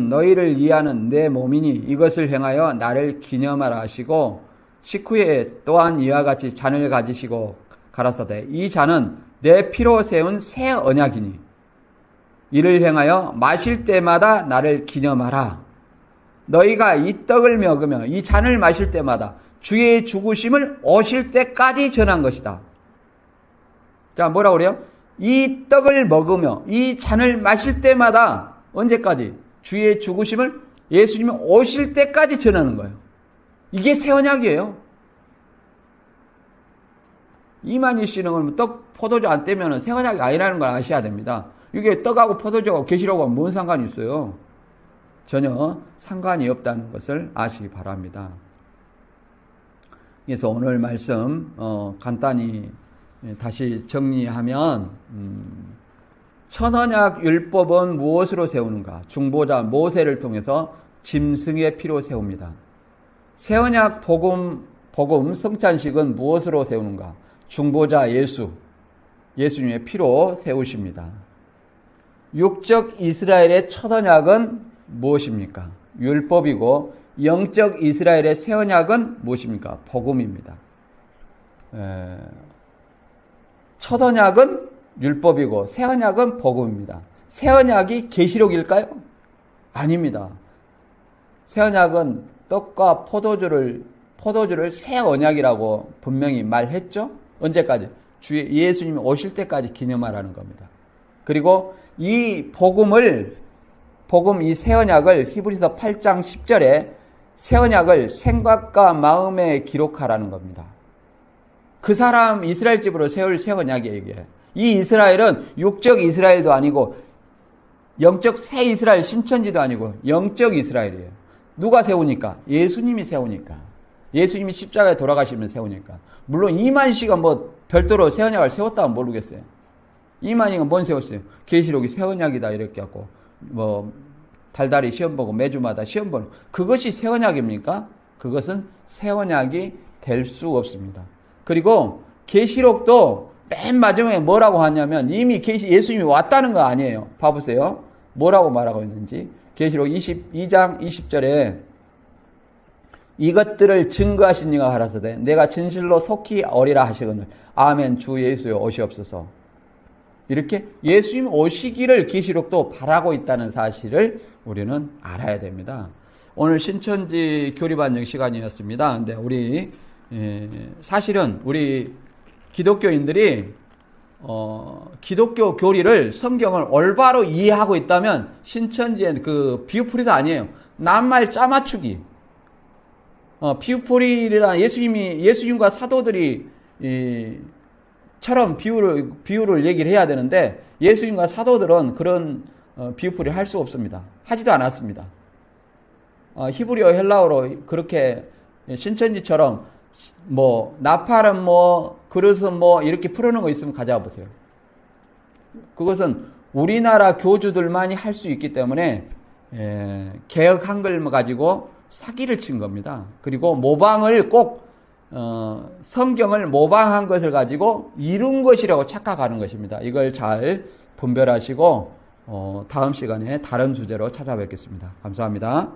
너희를 이해하는 내 몸이니 이것을 행하여 나를 기념하라 하시고 식후에 또한 이와 같이 잔을 가지시고 가라사대 이 잔은 내 피로 세운 새 언약이니 이를 행하여 마실 때마다 나를 기념하라. 너희가 이 떡을 먹으며 이 잔을 마실 때마다 주의 죽으심을 오실 때까지 전한 것이다. 자, 뭐라고 그래요? 이 떡을 먹으며 이 잔을 마실 때마다 언제까지? 주의 죽으심을 예수님이 오실 때까지 전하는 거예요. 이게 새 언약이에요. 이만희 씨는 그러면 떡, 포도주 안 떼면 세원약이 아니라는 걸 아셔야 됩니다. 이게 떡하고 포도주하고 계시록하고 뭔 상관이 있어요? 전혀 상관이 없다는 것을 아시기 바랍니다. 그래서 오늘 말씀 간단히 다시 정리하면 천언약 율법은 무엇으로 세우는가? 중보자 모세를 통해서 짐승의 피로 세웁니다. 새언약 복음 성찬식은 무엇으로 세우는가? 중보자 예수님의 피로 세우십니다. 육적 이스라엘의 첫 언약은 무엇입니까? 율법이고 영적 이스라엘의 새 언약은 무엇입니까? 복음입니다. 첫 언약은 율법이고 새 언약은 복음입니다. 새 언약이 계시록일까요? 아닙니다. 새 언약은 떡과 포도주를 새 언약이라고 분명히 말했죠. 언제까지? 주 예수님이 오실 때까지 기념하라는 겁니다. 그리고 이 이 새 언약을 히브리서 8장 10절에 새 언약을 생각과 마음에 기록하라는 겁니다. 그 사람 이스라엘 집으로 세울 새 언약이에요, 이게. 이 이스라엘은 육적 이스라엘도 아니고 영적 새 이스라엘 신천지도 아니고 영적 이스라엘이에요. 누가 세우니까? 예수님이 세우니까. 예수님이 십자가에 돌아가시면 세우니까. 물론 이만희가 뭐 별도로 새 언약을 세웠다면 모르겠어요. 이만희가 뭔 세웠어요? 계시록이 새 언약이다 이렇게 하고 뭐 달달이 시험 보고 매주마다 시험 보는 그것이 새 언약입니까? 그것은 새 언약이 될 수 없습니다. 그리고 계시록도 맨 마지막에 뭐라고 하냐면 이미 예수님이 왔다는 거 아니에요. 봐보세요. 뭐라고 말하고 있는지. 계시록 22장 20절에 이것들을 증거하신 이가 가라사대 내가 진실로 속히 오리라 하시거늘 아멘 주 예수여 오시옵소서. 이렇게 예수님 오시기를 계시록도 바라고 있다는 사실을 우리는 알아야 됩니다. 오늘 신천지 교리반영 시간이었습니다. 근데 우리 사실은 우리 기독교인들이 기독교 교리를 성경을 올바로 이해하고 있다면 신천지의 그 비유풀이도 아니에요. 낱말 짜맞추기. 비유풀이란 예수님과 사도들이 처럼 비유를 얘기를 해야 되는데 예수님과 사도들은 그런 비유풀이를 할 수 없습니다. 하지도 않았습니다. 히브리어 헬라어로 그렇게 신천지처럼 뭐 나팔은 뭐 그릇은 뭐 이렇게 풀어놓은 거 있으면 가져와 보세요. 그것은 우리나라 교주들만이 할 수 있기 때문에 개혁 한글 가지고 사기를 친 겁니다. 그리고 모방을 꼭 성경을 모방한 것을 가지고 이룬 것이라고 착각하는 것입니다. 이걸 잘 분별하시고 다음 시간에 다른 주제로 찾아뵙겠습니다. 감사합니다.